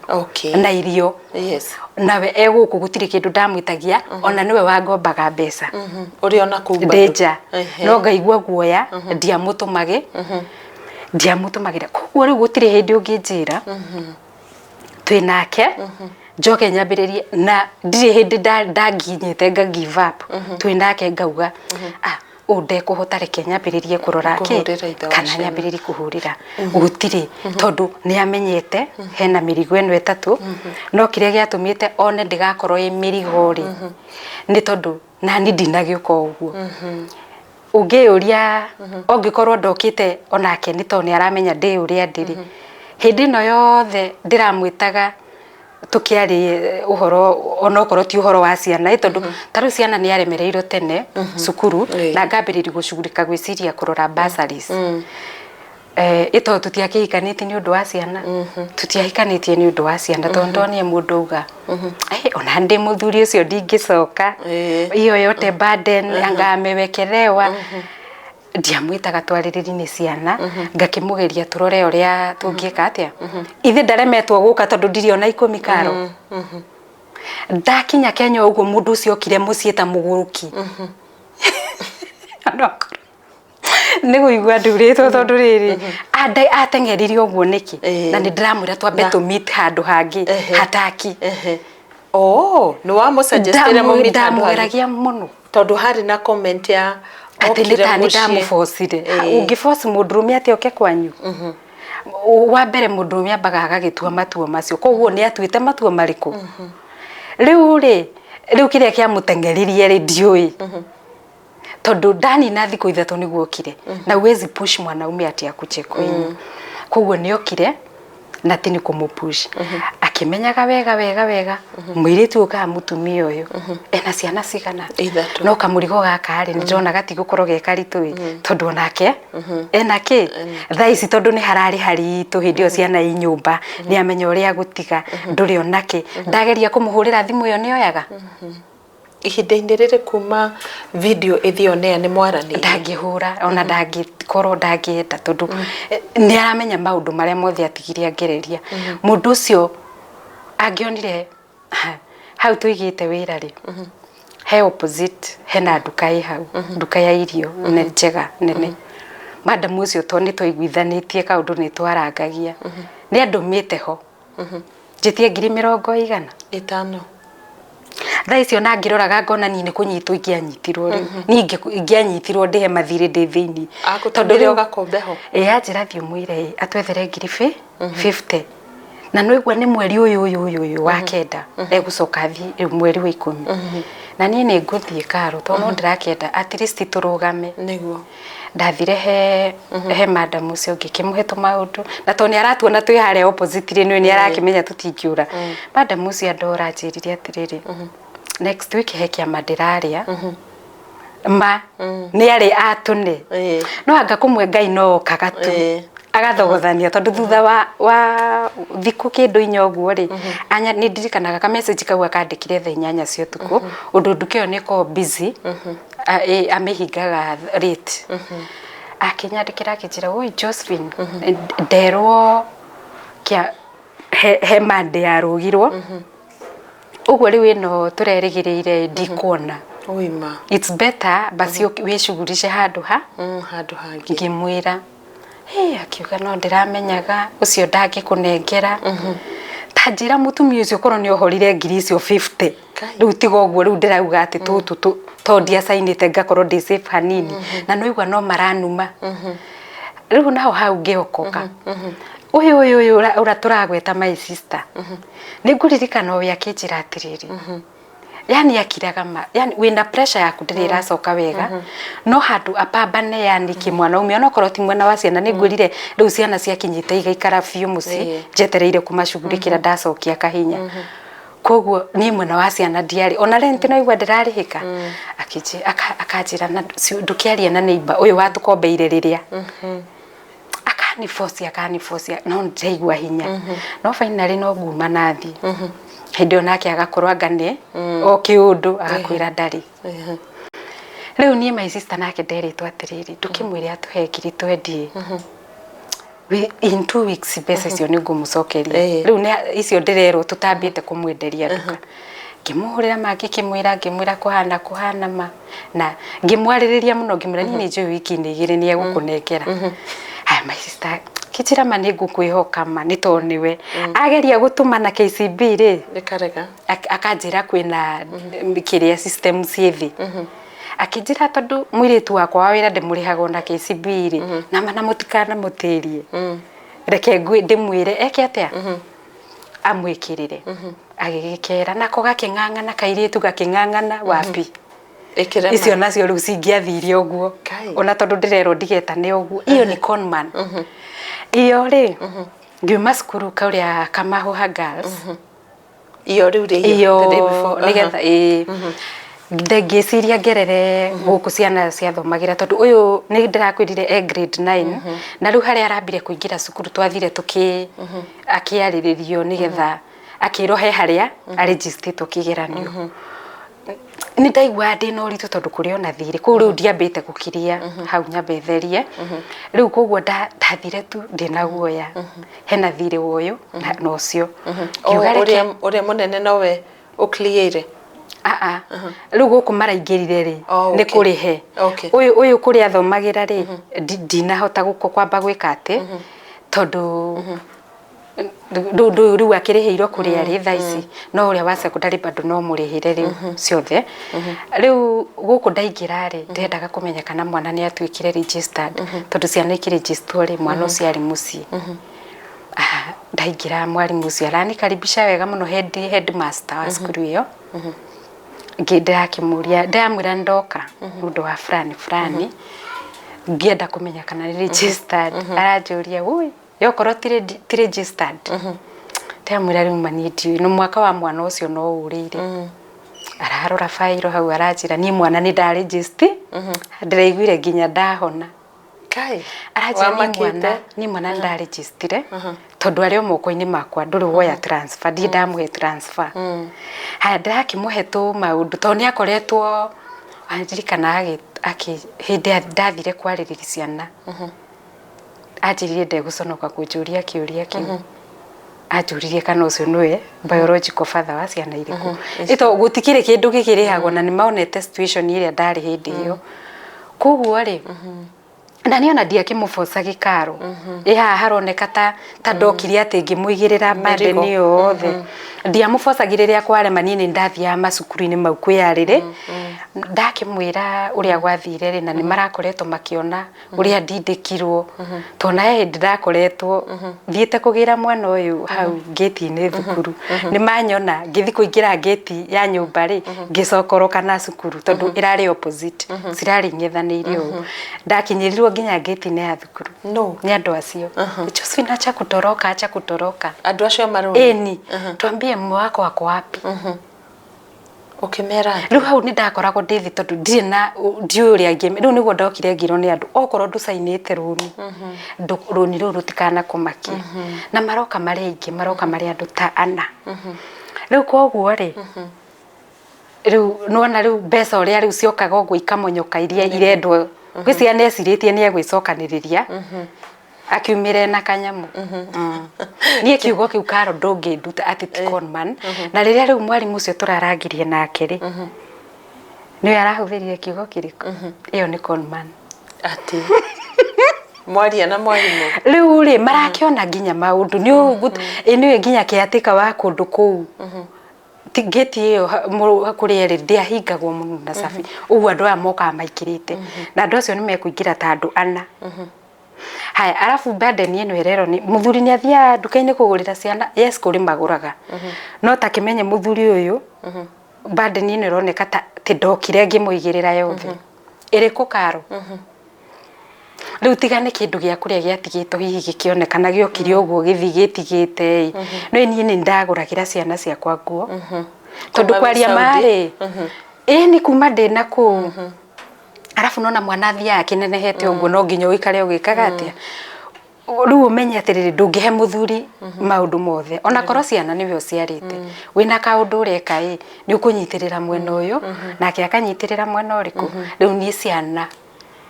na irio nawe eguku gutire kindu ndamwitagia ona niwe wangombaga mbeca uri ona kuba ndeja no ngaigua guoya ndiamutumage ndiamutumagira koguo riu gutire hindi unginjira twinake njoke nyambiririe na ndire hindi ndanginyite nga give up twinake ngauga unde kuhota reke nyambiririe kurora ki kana nyambiririe kuhurira gutiri tondu ni amenyete hena mirigo eno etatu no kiria giatumite one ndigakorwo i mirigo ri ni tondu nani ndinagioka uguo ungeuria ongikorwo ndokite onake ni to ni aramenya ndi uria ndiri hindi no yothe ndiramwitaga tukiari uhoro onokorwo ti uhoro wa ciana tondu taru ciana ni aremereirwo tene cukuru na ngambiriri gucugurika gwiciria kurora bursaries ito tutiakihikaniti ni undu wa ciana tutiahikanitie ni undu wa ciana tondu ni mundu uga ona ndi muthuri ucio ndingicoka iyo yote burden anga amewekelewa ndiamwitaga twaririri ni ciana ngakimugeria turore uria tungieka atia ithe ndaremetwo guka tondu ndiriona 10 karo ndakinya Kenya uguo mundu ucio okire mucii ta muguruki niguigua nduritwo tondu riri atengeririo uguo niki na ni ndiramwira twambe to meet handu hangi hataki no wa mo suggested mo meet handu ndamugeragia muno tondu hari na comment ya ati nitani ndamufocire ungiforce mundurume ati oke kwanyu wa mbere mundurume ambaga agagitua matua macio koguo ni atuite matua mariku riu kiria kia mutengeririe ri ndiui tondu ndani na thiku ithatu niguo kire na wezi push mwanaume ati akuche kwenyu koguo ni okire na tini kumupush akimenyaga wega mwiritu uka mutumia uyu ena ciana cigana no kamurigo gaka ri ndona gatigukorwo gekaritu tondu onake enake thaici tondu ni harari haritu hindio ciana i nyumba ni amenya uria gutiga nduri onake ndageria kumuhurira thimu yo ni oyaga ihinda-inĩ rĩrĩ kuma video ithionea ni mwarani ndangihura ona ndangikorwo ndangienda tondu ni aramenya maundu maria mothe atigire angereria mundu ucio angionire hau tuigite wira ri he opposite hena nduka i hau nduka ya irio ne njega nene madam ucio to ni toiguithanitie kaundu ni twarangagia ni andumite ho jitie 150 thaicio na ngiroraga ngona ni kunyitwo ingianyitirwo ri ni ingianyitirwo ndihe mathire ndi thiini tondu ri ugakombeho anjira thio mwire atwethere 50 na no igwa ni mweri uyu wa kenda egucoka thi mweri wa 10 na ni nguthie karo to no ndirakenda at least turugame niguo ndathire he madam ucio ngikimuhe maundu na to ni aratuona twi hare opposite ri ni arakimenya tutingiura madam ucio ndora njirire atiriri next week hekia madiraria ni ari atune no anga kumwe ngai no kagatu agathogothania tondu thutha wa thiku kindu inyoguo ri anya ni ndirikanaga ka message kau akandikire thaa 8 cia tuku undu nduke ni ko busy amehingaga rate akinyandikira akijira oi Josephine nderwo kia he mande yarugirwo uguo riu ino turerigirire ndikuona oima it's better basi weshugurishe handu hangi ngimwira akiuga no ndiramenyaga ucio ndangikunengera tanjira mutumia ucio korwo ni ohorire ngiri icio 50 riu tiga uguo riu ndirauga ati tutu to ndia sainite ngakorwo ndi safe hanini na no igwa no maranuma riu naho hau ngiokoka uyu ura turagweta my sister ninguririkana we akinjira atiriri yani akiraga yani wina pressure yaku ndirira coka wega no handu apambane yani kimwana umia no koroti mwana wa ciana ningurire riu ciana ciakinyite igaikara fiu muci jetereire kumashugurikira ndacokia kahinya koguo ni mwana wa ciana ndiari ona rent no igwa ndirarihika akanjira na ndukiaria na neighbor uyu watukombeire riria akani force no ndaigua hinya no finally no nguma nathi hindi onake agakorwa ngane o kiundu agakwira ndari riu ni my sister nake nderitwo atiriri ndukimwire atuhe ngiri 20 in 2 weeks pesa cio ni ngumucokeria riu ni icio ndirerwo tutambite kumwenderia nduka ngimuhurira maki ngimwira kuhana ma na ngimwaririria muno ngimwira ni njui wiki ni igire ni egukunengera my sister Kichira mani ngukwihoka ma ni to niwe ageria gutumana KCB ri nikarega akanjira kwina kiria system cithi akinjira tondu mwiritu wakwa wira ndimurihago na KCB ri na mana mutikana mutirie reke ngui ndimwire eke atia amwikirire agigikera nako gaking'ang'ana kairitu gaking'ang'ana wapi ikira icio nacio riu cingiathire uguo ona tondu ndirero ndigetane uguo iyo ni conman iyo ri ngiuma cukuru kauria Kamahuha Girls iyo riu ri iyo nigetha ngeciria ngerere guku ciana ciathomagira tondu uyu ni ndirakwirire e grade 9 na riu haria arambire kuingira cukuru twathire tuki akiariririo nigetha akirohe haria register tukigeranio ni ndaigua ndina uritu tondu kuri ona thire ku riu ndiambite gukiria hau nyambetherie riu koguo ndathire tu ndina guoya hena thire woyo na ucio uri munene nowe ukliere riu guku maraingirire ri ni kurihe uyu kuri athomagira ri ndinahota guko kwamba gwika ati tondu riu akiriheirwo kuri ari tha ici no uria wa secondary bado no murihire riu ciothe riu guku ndaingira ri ndendaga kumenya kana mwana ni atwikire registered tondu ciana ikiregister ri mwana ucio ari muci ndaingira mwarimu ucio aranikaribisha wega muno headmaster wa cukuru iyo ngindirakimuria ndamwira ndoka mundu wa fulani ngienda kumenya kana ni registered aranjuria ui yokorwo ti registered ndamwira riu manidi no mwaka wa mwana ucio no urire ararora fairo hau aranjira ni mwana ni nda register ndiraiguire nginya ndahona kai aranjira ni mwana nda register tondu ari moko-ini makwa nduri woya transfer ndi ndamuhe transfer haya ndirakimuhe tu maundu tondu ni akoretwo andirikana hindi ndathire kwaririria ciana anjirire ndeguconoka kunjuria kiuria kiu anjuririe kana ucio niwe biological father wa ciana iriku ito gutikire kindu gikirihagwo na ni maonete situation iria ndari hindi iyo koguo ri na niona ndiakimuboca gikaro iha haroneka ta ndokiri ati ngimuigirira burden yothe ndiamubocagiriria kware manini ndathia macukuru-ini mau kwiyarire ndakimwira uria gwathire ri na ni marakoretwo makiona uria ndindikirwo tona hindi ndakoretwo thiete kugira mwana uyu hau gate-ini thukuru ni manyona ngithi kuingira gate ya nyumba ri ngicokoroka na cukuru tondu irari opposite cirari ng'ethaniire ugu ndakinyirirwo nginya gate-ini ya thukuru ni andu acio Josephine acha kutoroka andu acio maroni eni twambie mwako wako wapi ukimera riu hau ni ndakoragwo ndithi tondu ndire na ndiuria ngime riu niguo ndokire ngiro ni andu okorwo nducainite runi runi riu rutikana kumakia na maroka mari aingi maroka mari andu ta ana riu koguo ri riu nona riu mbeca uria riu ciokaga uguo ikamonyoka iria irendwo gwiciana neciritie ni egwicokaniriria akiumire na kanyamu nie kiugo kiu karo ndunginduta ati ti conman na riria riu mwarimu ucio turarangirie nake ri ni arahuthirie kiugo kiriku iyo ni conman ati mwaria na mwarimu riu ri marakiona nginya maundu ni nginya kiatika wa kundu kuu gate iyo kuri ri ndiahingagwo muno na cabi uguo andu aya mokaga maikirite na andu acio ni mekuingira ta andu ana haya arafu burden ino irero ni muthuri ni athia nduka-ini kugurira ciana yes kuri maguraga no takimenye muthuri uyu burden ino ironeka ti ndokire ngimuigirira yothe iriku karo riu tigane kindu gia kuria giatigito hihi gikionekana giokire uguo githigitigite no ni ndaguragira ciana ciakwa nguo tondu kwaria mari ni kuma ndina ku arafu nona mwana athia akinenehete uguo no nginya uikare ugikaga atia riu umenye atiriri ndungihe muthuri maundu mothe ona korwo ciana niwe uciarite wina kaundu ureka ni ukunyitirira mwena uyu nake akanyitirira mwena uriku riu ni ciana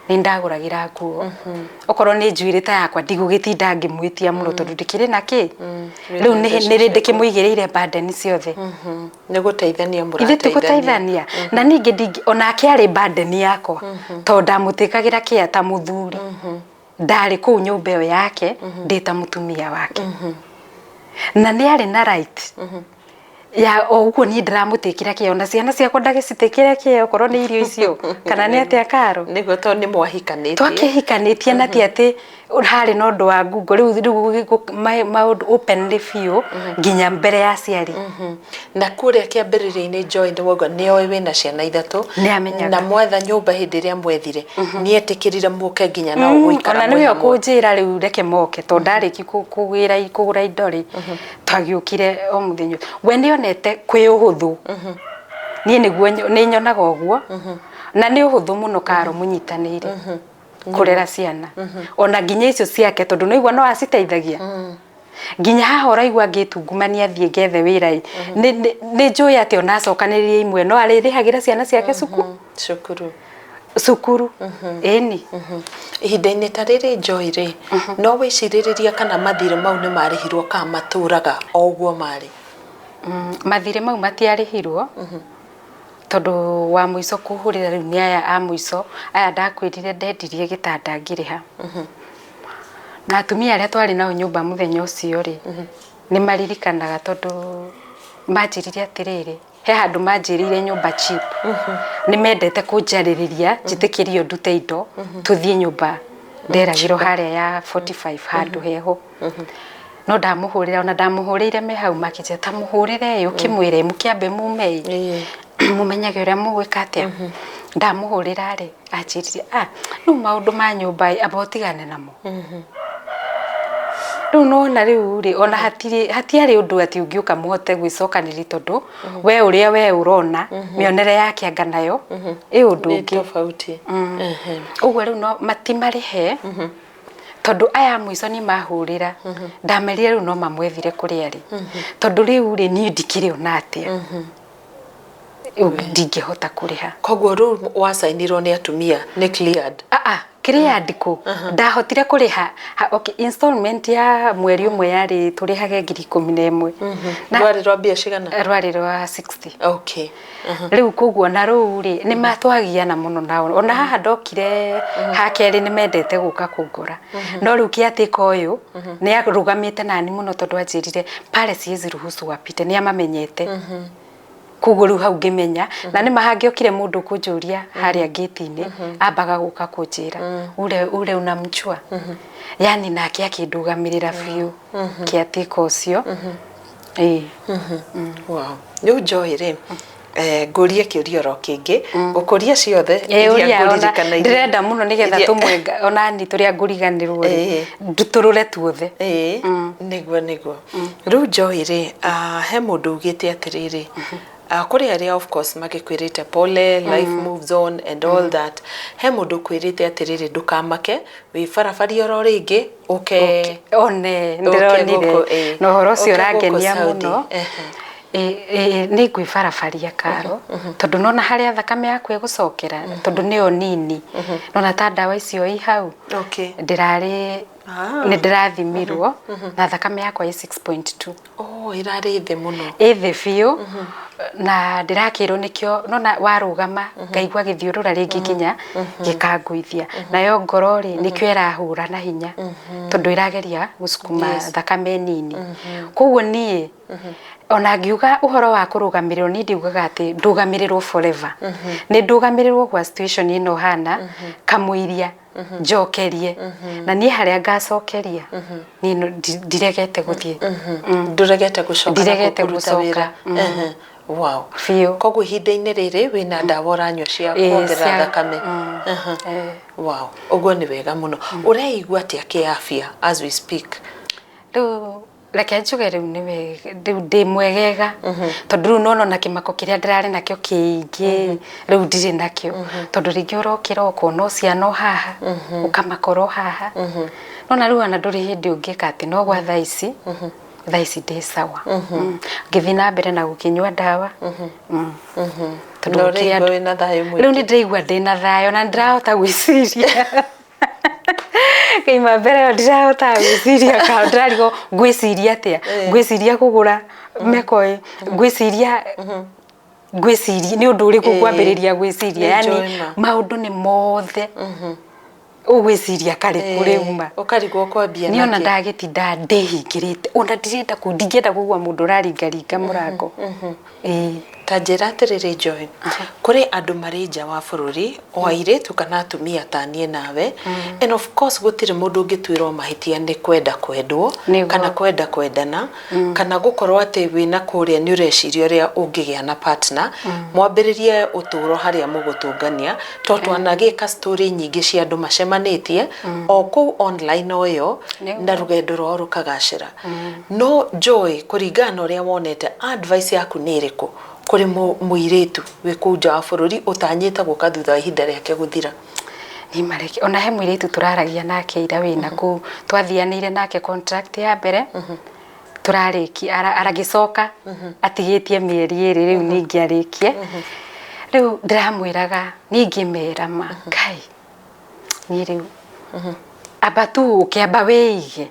ni ndaguragira nguo okorwo ni njuire ta yakwa ndigugitinda ngimwitia muno tondu ndikiri naki riu ni ri ndikimuigirire burden ciothe ni guteithania murateithania ithe guteithania na ningi onake ari burden yakwa tondu ndamutikagira kia ta muthuri ndari kuu nyumba ĩyo yake ndita mutumia wake na nĩ arĩ na right ya oguo ni ndiramutikira kio na ciana ciakwa ndagicitikire kio korwo ni irio icio kana ni atia Karo niguo to ni mwahikanitie twakihikanitie na ti ati hari no ndo wa Google riu maundu openly few nginya mbere ya ciari na kuria kiambiriria-ini Joy Ndwogo ni oe wina ciana ithatu na mwetha nyumba hindi iria mwethire ni etikirire muke nginya na guikara ona niwe kunjira riu reke moke to ndariki kugura indo ri twagiukire o muthenyo we nionete kwi uhuthu ni niguo ni nyonaga uguo na ni uhuthu muno Karo munyitanire kurera ciana ona nginya icio ciake tondu no igua no aciteithagia nginya haha uraigua ngitungumania thie gethe wira ni njui ati ona acokanirie imwe no aririhagira ciana ciake cukuru eni ihinda-inĩ ta rĩrĩ Joy ri no wicirĩrĩria kana mathirĩ mau nĩ marĩhirwo kana matũraga o ũguo marĩ mathirĩ mau matiarĩhirwo tondu wa muico kuhurira riu ni aya a muico aya ndakwirire ndendirie gitanda ngiriha na atumia aria twari nao nyumba muthenya ucio ri ni maririkanaga tondu manjirire atiriri he handu manjirire nyumba cheap ni mendete kunjaririria njitikirio ndute indo tuthie nyumba nderagiro haria ya 45 handu heho no ndamuhurira ona ndamuhurire me hau makije ta muhurire yo kimwire mukiambe mume mumenyage uria mugwika atia ndamuhurira ri anjirire no maundu ma nyumba abotigane namo riu nona riu ri ona hatiari undu ati ungiuka muhote gwicokaniri tondu we uria we urona mionere yake anga nayo undu ungi tofauti uguo riu no matimarihe tondu aya muico ni mahurira ndamerire riu no mamwethire kuri ari tondu riu ri ni ndikire ona atia ndingihota kuriha koguo riu wasainirwo ni atumia ni cleared cleared ku ndahotire kuriha okay installment ya mweri umwe yari turihage 11,000 rwari rwa bia cigana rwari rwa 60 okay riu kuguo na riu ri ni matwagiana muno nao ona haha ndokire hakeri ni mendete guka kungura no riu kiatika uyu ni arugamite nani muno tondu anjirire pale siezi ruhusu wapite ni amamenyete kuguo riu hau ngimenya na ni mahangiokire mundu kunjuria haria gate-ini ambaga guka kunjira ule unamchua yani nake akindugamirira biu kiatika ucio wow you Joy ri ngurie kiuria ro kingi gukuria ciothe iria nguririkana ndirenda muno nigetha tumwenga ona ni turia nguriganirwo nduturure tuothe niguo riu Joy ri he mundu ugite atiriri kuri aria of course magikwirite pole life moves on and all that he mundu kwirite atiriri ndukamake wi barabari oro ringi one ndironire no horo cio rangenia muno ni ngwi barabaria Karo tondu nona haria thakame yaku igucokera tondu ni o nini nona ta ndawa icio i hau ndirari ni ndirathimirwo na thakame yakwa i 6.2 irari the muno the biu na ndirakirwo nikio nona warugama ngaigwa githiurura ringi kinya gikanguithia nayo ngoro ri nikio irahura na hinya tondu irageria gucukuma thakame nini koguo nie ona ngiuga uhoro wa kurugamirirwo ni ndiugaga ati ndugamirirwo forever ni ndugamirirwo kwa situation ino hana kamuiria njokerie na ni haria ngacokeria ni ndiregete guthie nduregete gucoka ndiregete gucoka wow fio koguo ihinda-inĩ rĩrĩ wĩna ndawa ũranyua cia kuongerera thakame wow uguo ni wega muno ureigua atia kiafia as we speak reke njuge riu ni wega riu ndi mwegega tondu riu nona na kimako kiria ndirari nakio kiingi riu ndiri nakio tondu ringi urokira ukona ciana haha ukamakoro haha nona riu ana nduri hindi ungika ati no gwa thaici ndi sawa ngithi na mbere na gukinywa ndawa tondu wina thayo mwingi riu ni ndiraigua ndina thayo na ndirahota gwiciria Kaima mbere ndirahota gwiciria ka ndirarigo gwiciria atia gwiciria kugura mekoi gwiciria ni undu uriku kwambiriria gwiciria yani maundu ni mothe ugwiciria kare kureuma ukarigwo kwambia ni ona ndagitinda ndihingirite ona ndirenda kundingenda kugwa mundu raringaringa murango Tanjira atiriri Joy kuri andu mari nja wa bururi o airetu kana atumia tanie nawe and of course gutire mundu ungitwira mahitia ni kwenda kwendwo kana kwenda kwendana kana gukorwo ati wina kuria ni ureciria ria ungigia na partner mwambiririe uturo haria mugutungania tondu anagika story nyingi cia andu macemanitie o ku online oyo na rugendo rwao rukagacira no Joy kuringana uria wonete advice yaku ni iriku kuri muiretu we kuja wa bururi utanyita guka thutha ihinda riake guthira ni mareki ona he muiretu turaragia nake ira wina ku twathianire nake contract ya mbere turariki aragicoka atigitie mieri iri riu ningi arikie riu ndiramwiraga ningi merama kai ni riu abatu ukiamba weige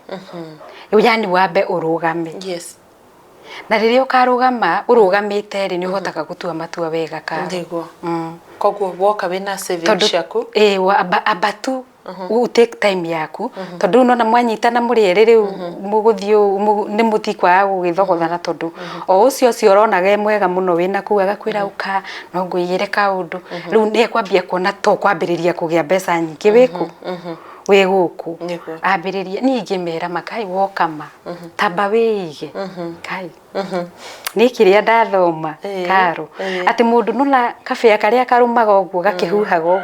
yani wambe urugame na riria ukarugama urugamite ri ni uhotaga gutua matua wega ka ndigwo koguo woka wina savings yaku abatu u take time yaku tondu no na mwanyitana muri eriri muguthio ni mutikwa gugithogothana tondu o ucio cio ronaga mwega muno wina ku agakwira uka no nguyire kaundu riu ni kwambia kuona to kwambiriria kugia mbeca nyingi wiku we guku ambiriria ningi mera makai wokama tamba wige kai ni kiria ndathoma karo ati mundu nona kabea karia karumaga oguo gakihuhaga oguo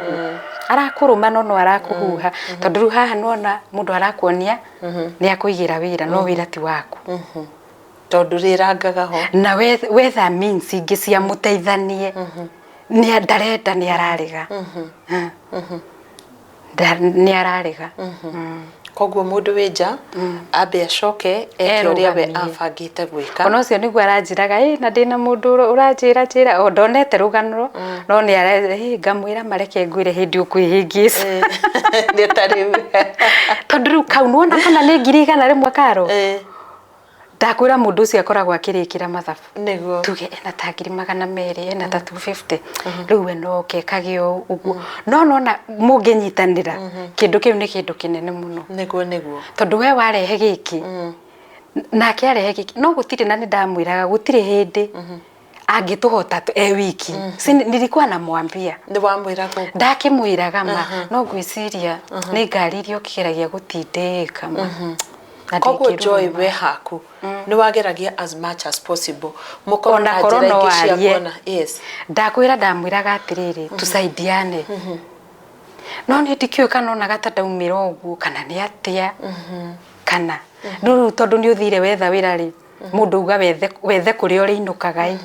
arakuruma no arakuhuha tondu haha nona mundu arakuonia ni akuigira wira no wira ti waku tondu rirangaga ho na wetha means ingi cia muteithanie ni ndarenda ni arariga ni arariga koguo mundu winja ambe acoke eke uria we abangite gwika ona ucio niguo aranjiraga na ndina mundu uranjira o ndonete ruganiro no ni ngamwira mareke ngwire hindi ukwihingisa ni tari tondu riu kau nuona kana ni ngiri 100 rimwe karo ndakwira mundu ucio akoragwo akirikira mathabu niguo tuge ena ta 200 ena ta 250 riu we no kekagio uguo no na munginyitanira kindu kiu ni kindu kinene muno niguo tondu we warehe giki na kiarehe giki no gutire na ndamwiraga gutire hindi angituhota wiki nilikuwa namwambia ndi wamwira ko ndakimwiraga ma no gwiciria ni ngaririo kigeragia gutindika ma koguo Joy we haku ni wageragia as much as possible mukona korona warie yes ndakwira ndamwiraga atiriri tusaidiane no ni tikio kana ona gatada umira oguo kana ni atia kana no tondu ni uthire wetha wira ri mundu uga wethe kuri uri inukaga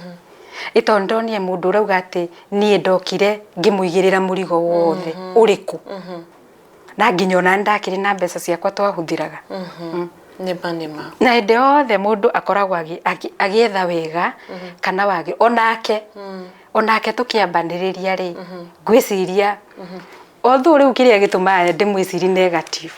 itondonie mundu urauga ati nie ndokire ngimuigirira murigo wothe uriku na nginyona ndakiri na mbeca ciakwa twahuthiraga nima na inde othe mundu akoragwo agietha wega kana wage onake tukiambaniriria ri gwiciria although riu kiria gituma ndimwiciri negative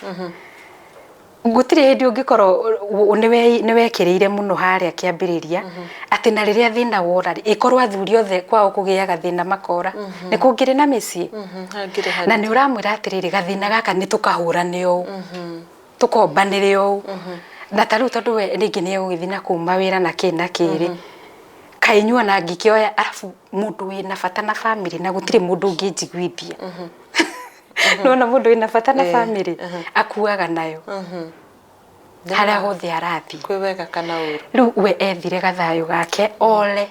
gutire hindi ungikorwo ni wekiriire muno haria kiambiriria ati na riria thina wora ikorwo athuri othe kwao kugiaga thina makora ni kungire na micii na ni uramwira atiriri gathina gaka ni tukahurane o tukombanire o na taru tondu we ringi ni ugithina kuma wira na kina kiri kainyua na ngikioya arafu mundu wina bata na family na gutire mundu ungijiguithia no na mundu wina bata na family akuaga nayo haria hothe arathi kwi wega kana uru riu we ethire gathayo gake ole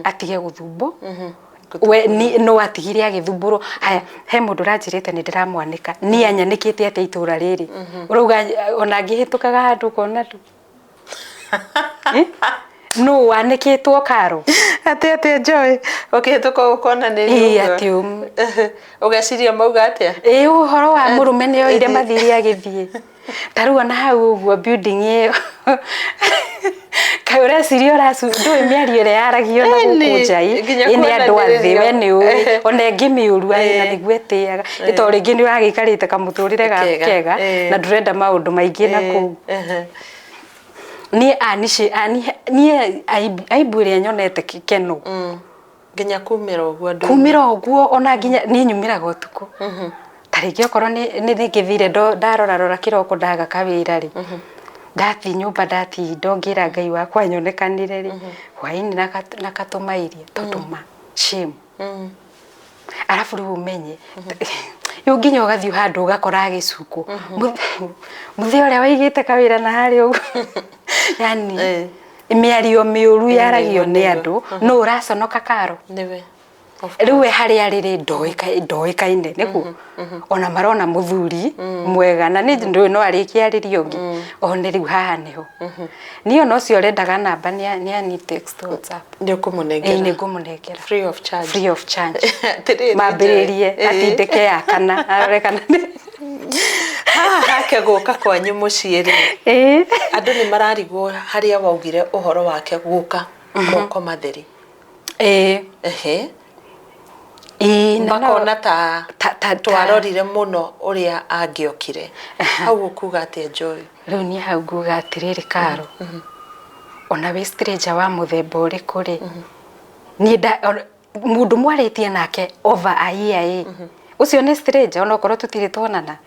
atige guthumbo we no atigire agithumburo haya he mundu ranjirite ni ndiramwanika ni anyanikite ate itura riri uruga ona ngihitukaga handu kona tu no wanikitwo karo ate Joy ukihituka ukona ni ati ugeciria mauga atia uhoro wa murume ni oire mathiri agithie taruwa na hau uguo building iyo kaura sirio rasu ndui miario ire yaragio na gukunjai ini andu athi we ni ona ngimiuru na niguetiaga ito ringi ni wagikarite kamuturire gakega na ndurenda maundu maingi na ku ni aibu ria nyonete keno nginya kumira uguo ona nginya ni nyumiraga utuku tariki okorwo ni ngithire ndarora kiroko ndaga kawira ri ndati nyumba ndati ndongira Ngai wakwa nyonekanire ri hwaini nakatumairie totuma shame arafu ri umenye yo nginya ugathio handu ugakora gicuku muthia uria waigite kawira na hari ugu yani imiario miuru yaragio ni andu no uraconoka karo niwe riwe hari arire ndoikaine niku ona marona muthuri mwega na ni ndu no arikia aririo ngi one riu haha niho niyo no cio rendaga namba ni ani text WhatsApp ni ukumunengera ni ngumunengera free of charge mambiririe atindeke yakana arekana hake guka kwanyu muciiri andu ni mararigwo haria waugire uhoro wake guka moko matheri makona ta twarorire muno uria angiokire hau ukuga ati Joy riu ni hau nguga atiriri Karo ona we stranger wa muthemba uriku ri ni mundu mwaritie nake over a year ucio ni stranger ona korwo tutire twonana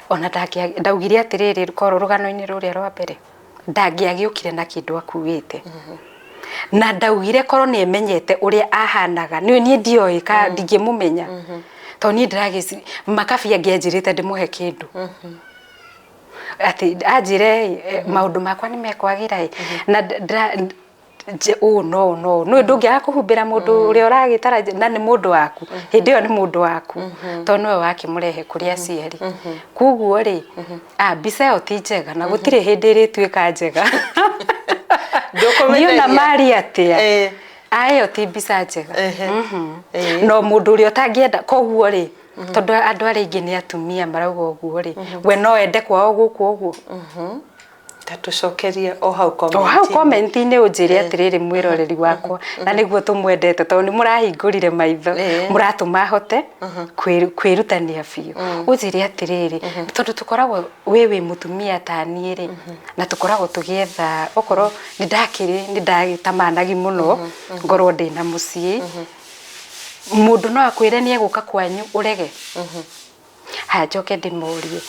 ona ndaugire atiriri koro rugano-ini ruria rwa mbere ndangiagiukire na kindu akuite na ndaugire korwo ni emenyete uria ahanaga ni ndioi ka ndingimumenya to ni ndiragisi makabi angianjirite ndimuhe kindu ati ajire maundu makwa ni mekwagira na no ndungiaga kuhumbira mundu uria uragitara na ni mundu waku hindi yo ni mundu waku to no wake murehe kuri aciari kuguo ri mbica yo ti njega na gutire hindi ri tuika njega niona mari atia ayo ti mbica njega no mundu uria utangienda koguo ri tondu andu aringi ni atumia marauga uguo ri we no ende kwao guku uguo tatucokerie o hau comment-ini unjire atiriri mwiroreri wakwa na niguo tumwendete tondu ni murahingurire maitho muratuma hote kwirutania biu unjire atiriri tondu tukoragwo wewe mutumia tani ri na tukoragwo tugietha okorwo ni ndagitamanagi muno ngorwo ndina mucii mundu no akwire ni eguka kwanyu urege hajoke ndimurie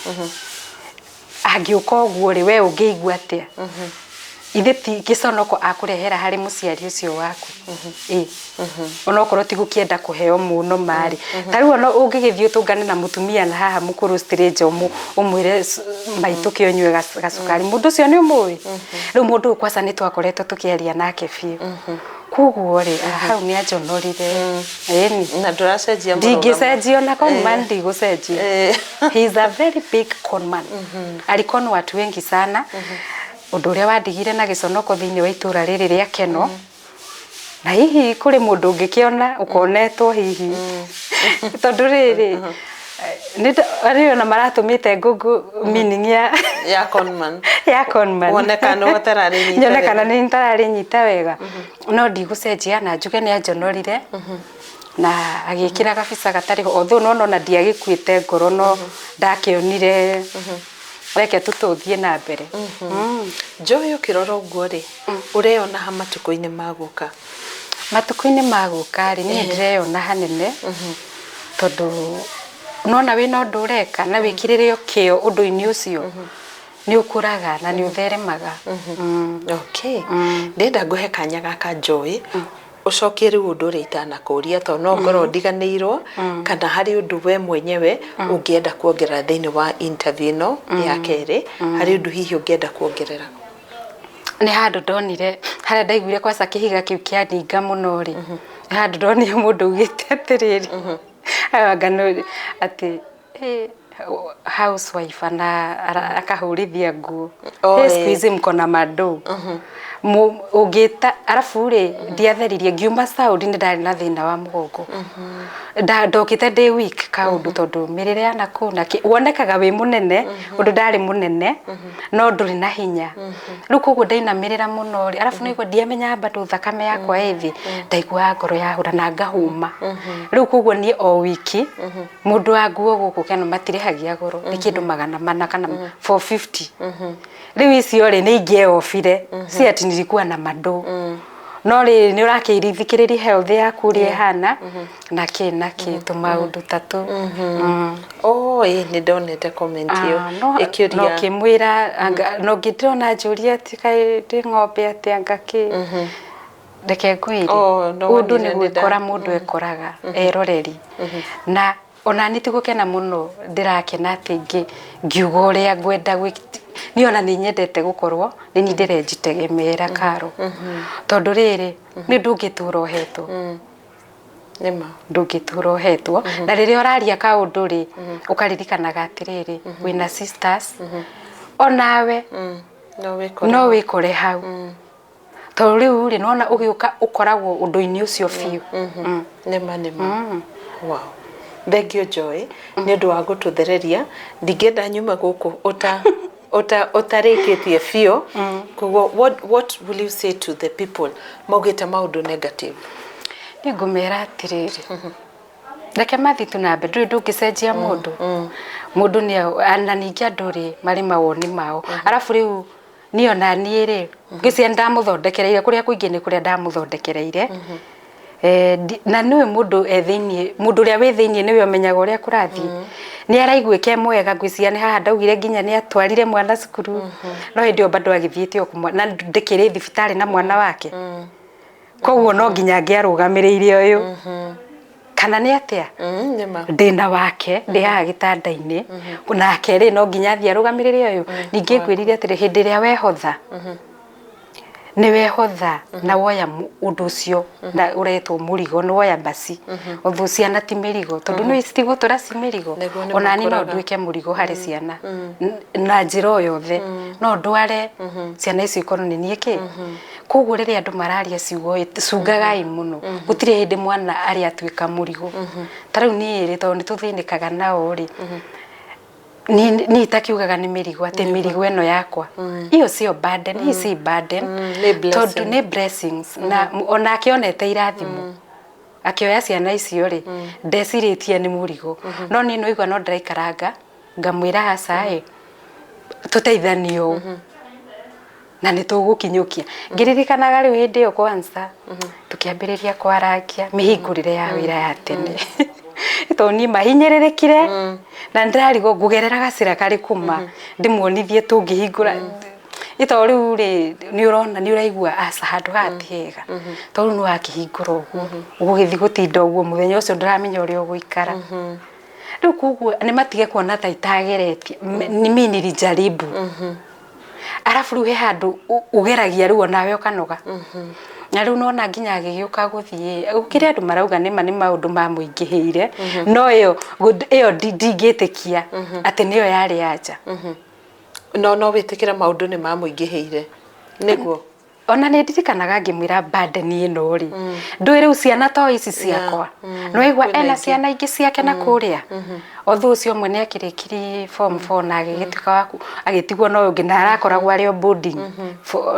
agiuka uguo ri we ungiigua atia ithe ti giconoko akurehera hari muciari ucio waku ona okorwo ti gukienda kuheo muno mari tariu ona ungigithio tungane na mutumia na haha mukuru stranger umwire maitu kionywe gacukari mundu ucio ni umui riu mundu kwasa ni twakoretwo tukiaria nake biu kuguo ri hau ni anjonorire na nduracenjia muno ndingicenjio na conman ndigucenjia he is a very big conman alikono watu wengi sana undu uria wandigire na giconoko thiini wa itura riri ria Keno na hihi kuri mundu ungikiona ukonetwo hihi tondu riri ni na maratumite Google meaning ya conman wonekana watarari ntarari nyita wega no ndigucenjia na njuge ni anjonorire na agikira gabica gatariho otho no na ndiagikuite ngoro no ndakionire reke tututhie na mbere Joy ukirora uguo ri ureona ha matuko-ini maguka ri ni ndireona hanene tondu nona wina undu ureka na wikiririo kio undu-ini ucio ni ukuraga na ni utheremaga okay ndenda nguhe kanya gaka Joy ucokie riu undu uri itana kuria to no ngoro ndiganirwo kana hari undu we mwenyewe ungienda kuongerera thiini wa interview no ya keri hari undu hihi ungienda kuongerera ni handu ndonire haria ndaiguire kwasa kihiga kiu kianinga muno ri handu ndonire mundu ugite atiriri ngano ati housewife ana akahurithia nguo squeeze mkona madu ugita arafu ri ndiatheririe ngiuma Saudi ni ndari na thina wa mugongo ndokite day week kaundu tondu mirire ana kuna wonekaga wi munene undu ndari munene no nduri na hinya riu koguo ndaina mirira muno arafu niguo ndiamenya bado thakame yakwa ethi ndaigua ngoro yahura na ngahuma riu koguo ni o wiki mundu wa nguo guku Keno matirihagia goro ni kindu 400 kana 450 riu icio ri ni ingeofire si ati nilikuwa na mado no ri ni urakirithikiriria health yaku ri hana naki tumaundu tatu ni ndonete comment iyo ikiuria no kimwira no ngitrona njuria tikai ndi ng'ombe ati angaki ndeke ngwire undu ni gwikora mundu ekoraga eroreri na ona ni tigukena muno ndirakena ati ngiuga uria ngwenda ni ona ni nyendete gukorwo ni ndirenjitegemera Karo tondu riri ni ndungitura hetwo Nema ndungitura hetwo na riria uraria kaundu ri ukaririkanaga atiriri wina sisters onawe no wikore hau tondu riu ri nona ugiuka ukoragwo undu-ini ucio biu nema wow Thengio Joy ni undu wa gututhereria ndingenda nyuma guku utarikitie biu kugo what will you say to the people maugite maundu negative ni ngumera atiriri reke mathi tunambe ndungicenjia mundu ni ana ningi andu ri mari mawoni mao arafu riu ni ona ni ri ngicia ndamuthondekereire kuria kuingi ni kuria ndamuthondekereire na niwe mundu ethinie mundu ria wi thinie niwe umenyaga uria kurathi ni araiguike mwega ngwiciria ni haha ndaugire nginya ni atwarire mwana cukuru no hindi o bado agithiete okumwa na ndikiri thibitari na mwana wake koguo no nginya ngiarugamiririre uyu kana ni atia ndina wake ndi haha gitanda-ini nake ri no nginya thia rugamirire uyu ningi ngwirire atiri hindi ria wehotha ni wehotha na woya undu ucio na uretwo murigo ni woya basi uthu ciana ti mirigo tondu ni citigutura ci mirigo ona ni no nduike murigo hari ciana na njira o yothe no ndware ciana icio ikorwo ni niiki koguo riria andu mararia ciugo cungagai muno gutire hindi mwana ari atuika murigo tariu ni ri tondu tuthinikaga nao ri ni itakiugaga ni mirigo ati mirigo eno yakwa iyo sio burden hii si burden tondu ni blessings na ona akionete irathimo akioya ciana icio ri ndeciritie ni murigo no ni no igwa no ndaikaranga ngamwira hacae tuteithanio na ni tugukinyukia ngiririkanaga riu hindi yo kwanza tukiambiriria kwarakia mihingurire ya wira ya tene ito ni mahinyirirekire na ndirarigo ngugerera gacira kari kuma ndimuonithie tungihingura ito riu ri ni urona ni uraigua asa handu hatihega tondu ni wakihingura uguo ugithi gutinda uguo muthenya ucio ndiramenya uria uguikara riu kuguo ni matige kuona ta itageretie ni mimi nilijaribu arafu riu he handu ugeragia riu onawe ukanoga na riu nona nginya agiuka guthie ukire andu marauga ni maundu ma muingiheire no iyo ndingitikia ati niyo yari anja no witikira maundu ni ma muingiheire niguo ona ni ndirikanaga ngimwira burden ino ri ndwire uciana to ici ciakwa no igwa ena ciana ingi ciake na kuria othu ucio mwe ni akirikiri form 4 na agigituka waku agitigwo no ungi na arakoragwo ari boarding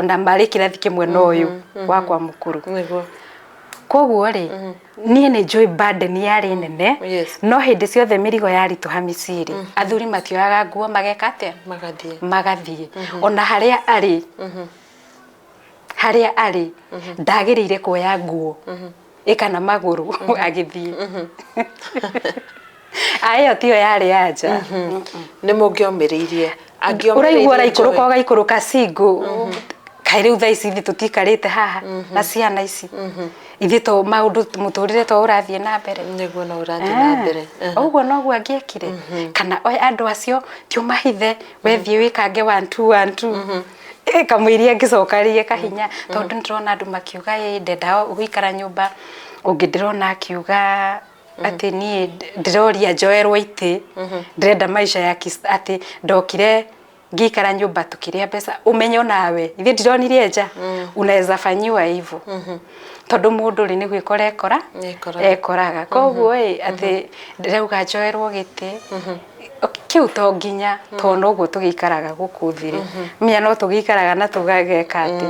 na mari kirathi kimwe no uyu wakwa mukuru niguo koguo ri nie ni joy burden yari nene no hindi ciothe mirigo yari tuhamiciri athuri matioyaga nguo mageka atia magathie ona haria ari ndagirire kuoya nguo ikana maguru agithie ayo tio yari anja ni mungiomereirie uraigua raikuruka gaikuruka singu kairiu tha ici thi tutikarite haha na ciana ici ithi to maundu muturire to urathie na mbere niguo no urathie na mbere uguo noguo angiekire kana oi andu acio tio mahithe wethie wikange 1 2 kamwiria ngicokarie kahinya tondu ndirona andu makiuga ndenda uguikara nyumba ungi ndirona akiuga ati ni ndiroria njoerwo iti ndirenda maisha ya ati ndokire ngikara nyumba tukiria pesa umenyo nawe ithi ndironirie nja unaweza fanyiwa hivyo tondu mundu ri ni gwikora ekoraga koguo ati ndirauga njoerwo giti kiu to nginya tono uguo tugikaraga gukuthire menya no tugikaraga na tugageka ati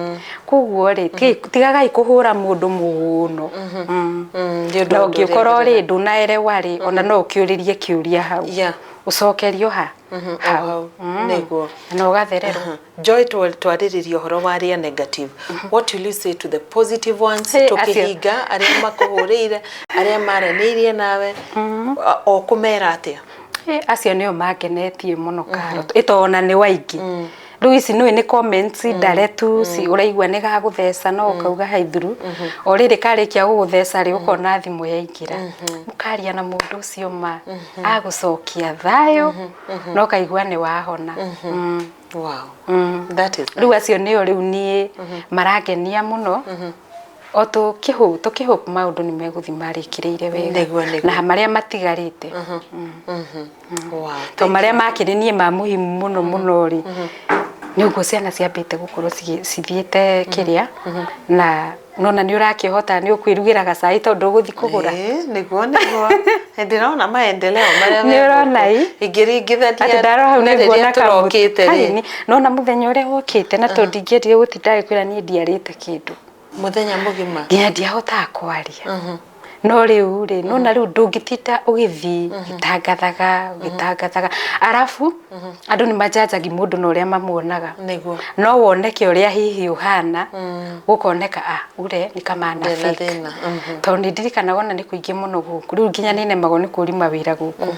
koguo ri tigagai kuhura mundu muno no ngikorwo ri ndunaerewa ri ona no ukiuririe kiuria hau ucokerio ha hau niguo na ugathererwo. Joy twariririo horo waria negative. What will you say to the positive ones? Tukihinga aria makuhurire aria maranirie nawe o kumera atia? Acio nio mangenetie muno Karo itona ni waingi. Riu ici ni comments ndaretu si uraigua ni gagutheca no ukauga haithuru o riri karikia gugutheca ri ukona thimu yaingira mukaria na mundu ucio ma agucokia thayo no kaigua ni wahona. Wow. That is riu acio nio riu ni marangenia muno o tukihope maundu ni meguthi marikiriire wega na maria matigarite wow to maria makirinie ma muhimu muno ri ni ugo ciana ciambite gukorwo cithiete kiria na nona ni urakihota ni ukwirugira gacai tondu guthi kugura niguo ndirona maendeleo maria ni urona ingiringithatia ati ndaro hau ni guona turokite ri nona muthenya uria wokite na to ndingĩendire gutindari kwira ni ndiarite kindu muthenya mugima nginya ndiahota kwaria no riu ri nona riu ndungitita ugithi gitangathaga arafu andu ni majajagi mundu no uria mamuonaga niguo no woneke uria hihi uhana gukoneka ure ni kama na fake to ndirikana wona ni kuingi muno guku riu nginya nine mago ni kurima wira guku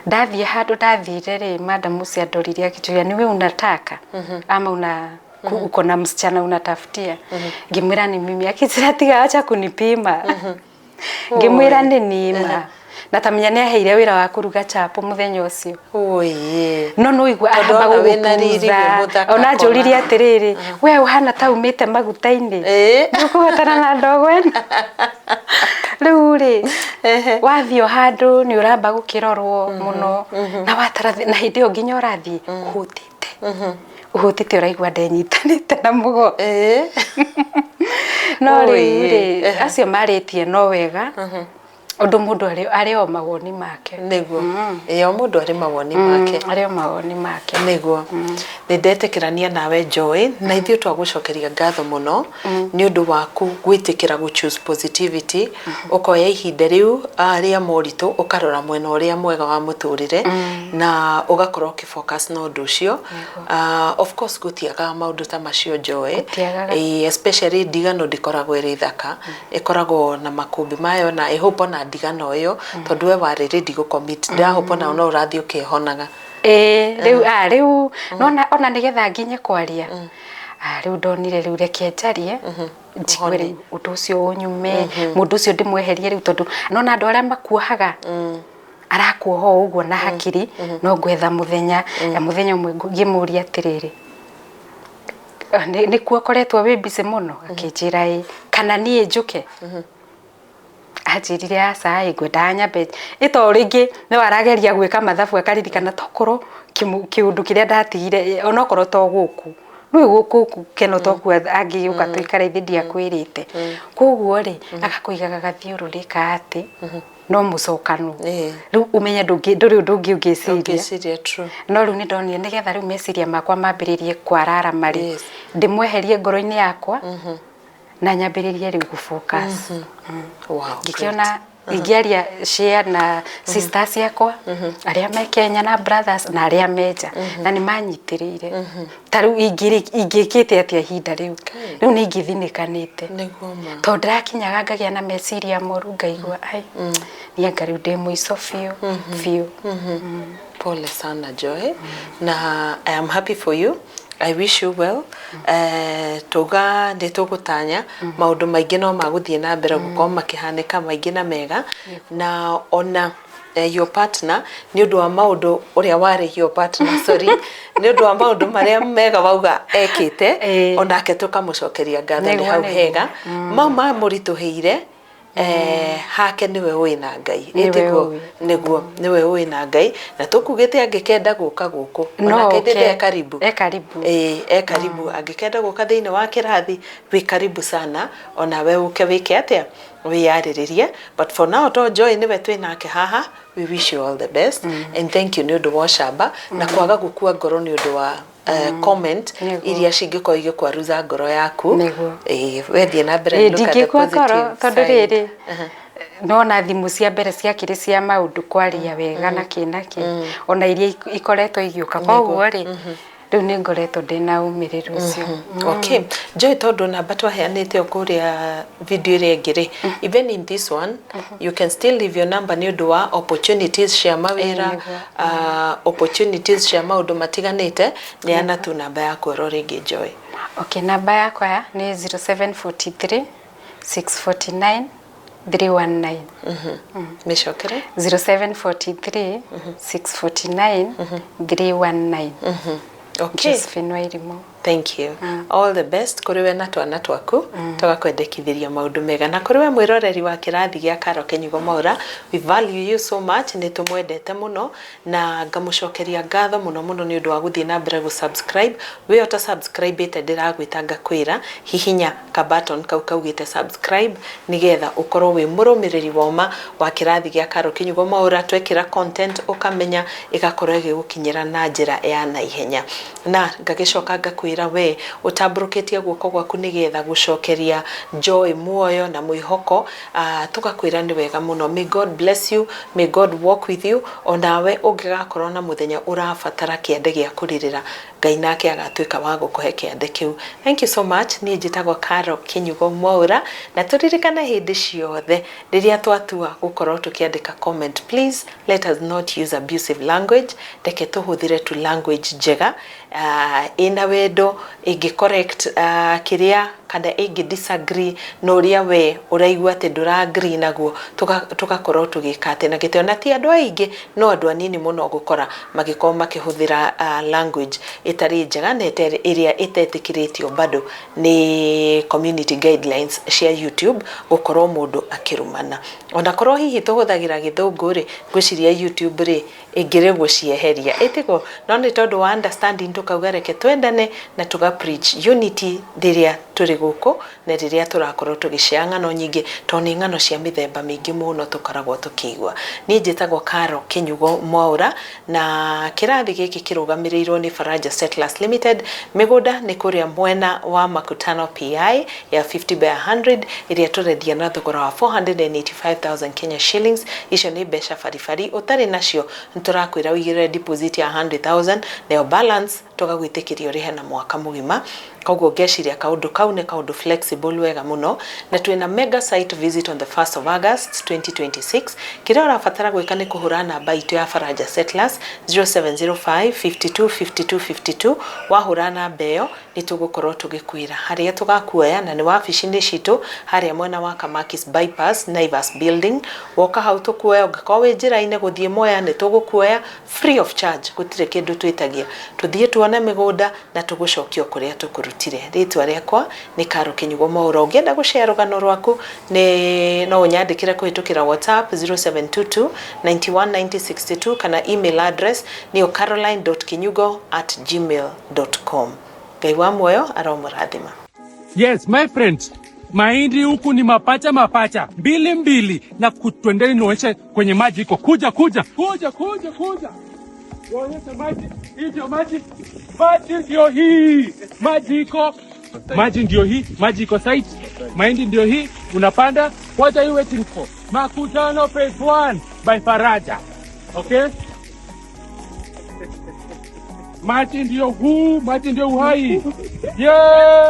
ndathie handu ndathire ri madam ucio andoririe akituya niwe unataka ama uko na msichana unatafutia ngimwira ni mimi akitira tiga acha kunipima ngimwira ni nima na tamenya ni aheire wira wa kuruga chapo muthenya ucio no igua ahamba gukuza ona njuririe atiriri we uhana ta umite magutaini ndukuhotana na ndogo eno riu ri wathio handu ni uramba gukirorwo muno na watara na hindi nginya urathie uhutite uraigua ndenyitanite na mugo no ri acio maritie no wega undu mundu ari o mawoni make niguo o mundu ari mawoni make ari o mawoni make niguo ni ndetekirania nawe Joy na ithio twagucokeria ngatho muno ni undu waku gwitikira gu choose positivity ukoya ihinda riu aria moritu ukarora mwena uria mwega wa muturire na ugakorwo ukifocus na undu ucio of course gutiaga maundu ta macio Joy especially ndigano ndikoragwo iri thaka ikoragwo na makumbi mayo na ihopo na ndigano yo tondu we wari ready go commit ndahopo na no urathi ukihonaga riu nona ona nigetha nginye kwaria riu ndonire riu reke njarie njigwire undu ucio unyume mundu ucio ndimweherie riu tondu nona andu aria makuohaga arakuoho uguo na hakiri no gwetha muthenya umwe ngimuria atiriri ni kuo koretwo wi busy muno akinjira kana nie njuke ajirire aca igwenda nyambe ito ringi ni warageria gwika mathabu akaririkana tokoro kiundu kiria ndatigire onokoro to guku rui guku keno toku angiuka tuikara ithindia kwirite koguo ri akakuigaga gathiururika ati no mucokanu riu umenya nduri ndungi ungiciria no riu ni ndonire nigetha riu meciria makwa mambiririe kwarara mari ndimweherie ngoro-ini yakwa na nyambiririe riu gufocus ngikiona ngiaria share na sisters yakwa aria me Kenya na brothers na aria meja na ni manyitirire taru ingikite atia hinda riu ni ngithinikanite to ndirakinyaga ngagia na meciria moru ngaigua ai ni ngariu ndi muico fiu pole sana Joy na I am happy for you. I wish you well. Toga nditugutanya maundu maingi no maguthie na mbere gukorwo makihanika maingi na mega na ona your partner ni undu wa maundu uria wari your partner sorry ni undu wa maundu maria mega wauga ekite onake tukamucokeria ngatho ni hau hega mama murituheire hake niwe wina Ngai itiguo niguo niwe wina Ngai na tukugite angikenda guka guku ona kende karibu karibu angikenda guka thiini wa kirathi wi karibu sana ona we uke wike atia wiyariririe but for now to Joy niwe twinake haha we wish you all the best and thank you ni undu wa shamba na kwaga gukua ngoro ni undu wa comment iria cingiko igikwaruza ngoro yaku wethie na mbere look at the positive tondu riri no na thimu cia mbere cia kiri cia maundu kwaria wega na kinaki ona iria ikoretwo igiuka koguo ri riu ni ngoretwo ndina umiriru ucio. Okay, Joy, tondu namba twaheanite okuria video ire ngiri, even in this one you can still leave your number ni undu wa opportunities cia mawira, opportunities cia maundu matiganite, ni ana tu namba ya kwero ringi Joy. Okay, namba yakwa ni 0743 649 319. Meshokere 0743 649 319. Okay. Josephine Wairimu. Thank you. All the best kuriwe na twana twaku tugakwendekithiria maundu mega na kuriwe mwiroreri wa kirathi gia Karo Kenyugo Mwaura. We value you so much, ni tumwendete muno na ngamucokeria ngatho muno ni undu wa guthii na mbere gu subscribe. We ota subscribe ite ndiragwita ngakwira hihinya ka button kau kaugite subscribe nigetha ukorwo wi murumiriri woma wa kirathi gia Karo Kenyugo Mwaura. Twekira content ukamenya igakorwo igigukinyira na njira ya naihenya na ngagicoka ngakwira we utamburukitie guoko gwaku nigetha gucokeria Joy muoyo na mwihoko. Tugakwira ni wega muno. May God bless you, may God walk with you. Onawe ungigakorwo na muthenya urabatara kiende gia kuririra, Ngai nake agatwika wa gukuhe kiende kiu. Thank you so much. Ni njitagwo Karo Kenyugo Mwaura na turirikana hindi ciothe riria twatua gukorwo tukiandika comment, please let us not use abusive language. Reke tuhuthire tu language njega ina wendo, igi correct kiria kada igi disagree no ria we uraigua te ndura agree naguo tugakorwo tugikate na giteo na ti andu aingi no andu anini muno gukora magikoma makihuthira language itari njega na iria itetikiritio bado ni community guidelines cia YouTube gukorwo mundu akirumana. Ona korwo hihi tuhuthagira githungu ri gwiciria YouTube ri ingire gucieheria itigo no ni tondu wa understanding tukauga reke twendane na tuga preach unity riria turi guku na riria turakorwo tugicianga no nyingi toni ngano cia mithemba mingi muno tukaragwo tukigwa. Ni njitagwo Karo Kenyugo Mwaura na kirathi giki kirugamirirwo ni Faraja Settlers Limited. Migunda ni kuria mwena wa Makutano PI ya 50 by 100 iria turendia na thogora wa 485,000 Kenya shillings. Icio ni besha farifari utari nacio nturakwira wigire deposit ya 100,000 na balance tugagwitikiria rihe na mwaka mugima. Koguo ngeciria kaundu kau ni kaundu flexible wega muno na twina mega site visit on the 1st of August 2026. Kiria urabatara gwika ni kuhura namba itu ya Faraja Settlers 0705 52 52 52. Wahura namba iyo ni tugukorwo tugikwira haria tugakuoya na ni wabici-ini citu haria mwena wa Kamakis bypass Naivas building. Woka hau tukuoya ungikorwo wi njira-ini guthie Mwea ni tugukuoya free of charge, gutire kindu twitagia. Tuthie tuone migunda na tugucokio kuria tukurutire. Ritwa riakwa ni Karo Kenyugo Mwaura. Ungienda gushare rugano rwaku ni no unyandikire kuhitukira WhatsApp 0722 919062 kana email address ni caroline.kenyugo@gmail.com. Ngai wa moyo aromurathima. Yes, my friends. Mahindi huku ni mapacha mbili na kutwendeni nionyeshe kwenye maji iko. Kuja. Nionyeshe maji. Hivyo maji ndio hii. Maji ndio hii. Maji iko site. Mahindi ndio hii. Unapanda. What are you waiting for? Makutano phase 1 by Faraja. Okay? Maji ndio huu. Maji ndio uhai. Yeah.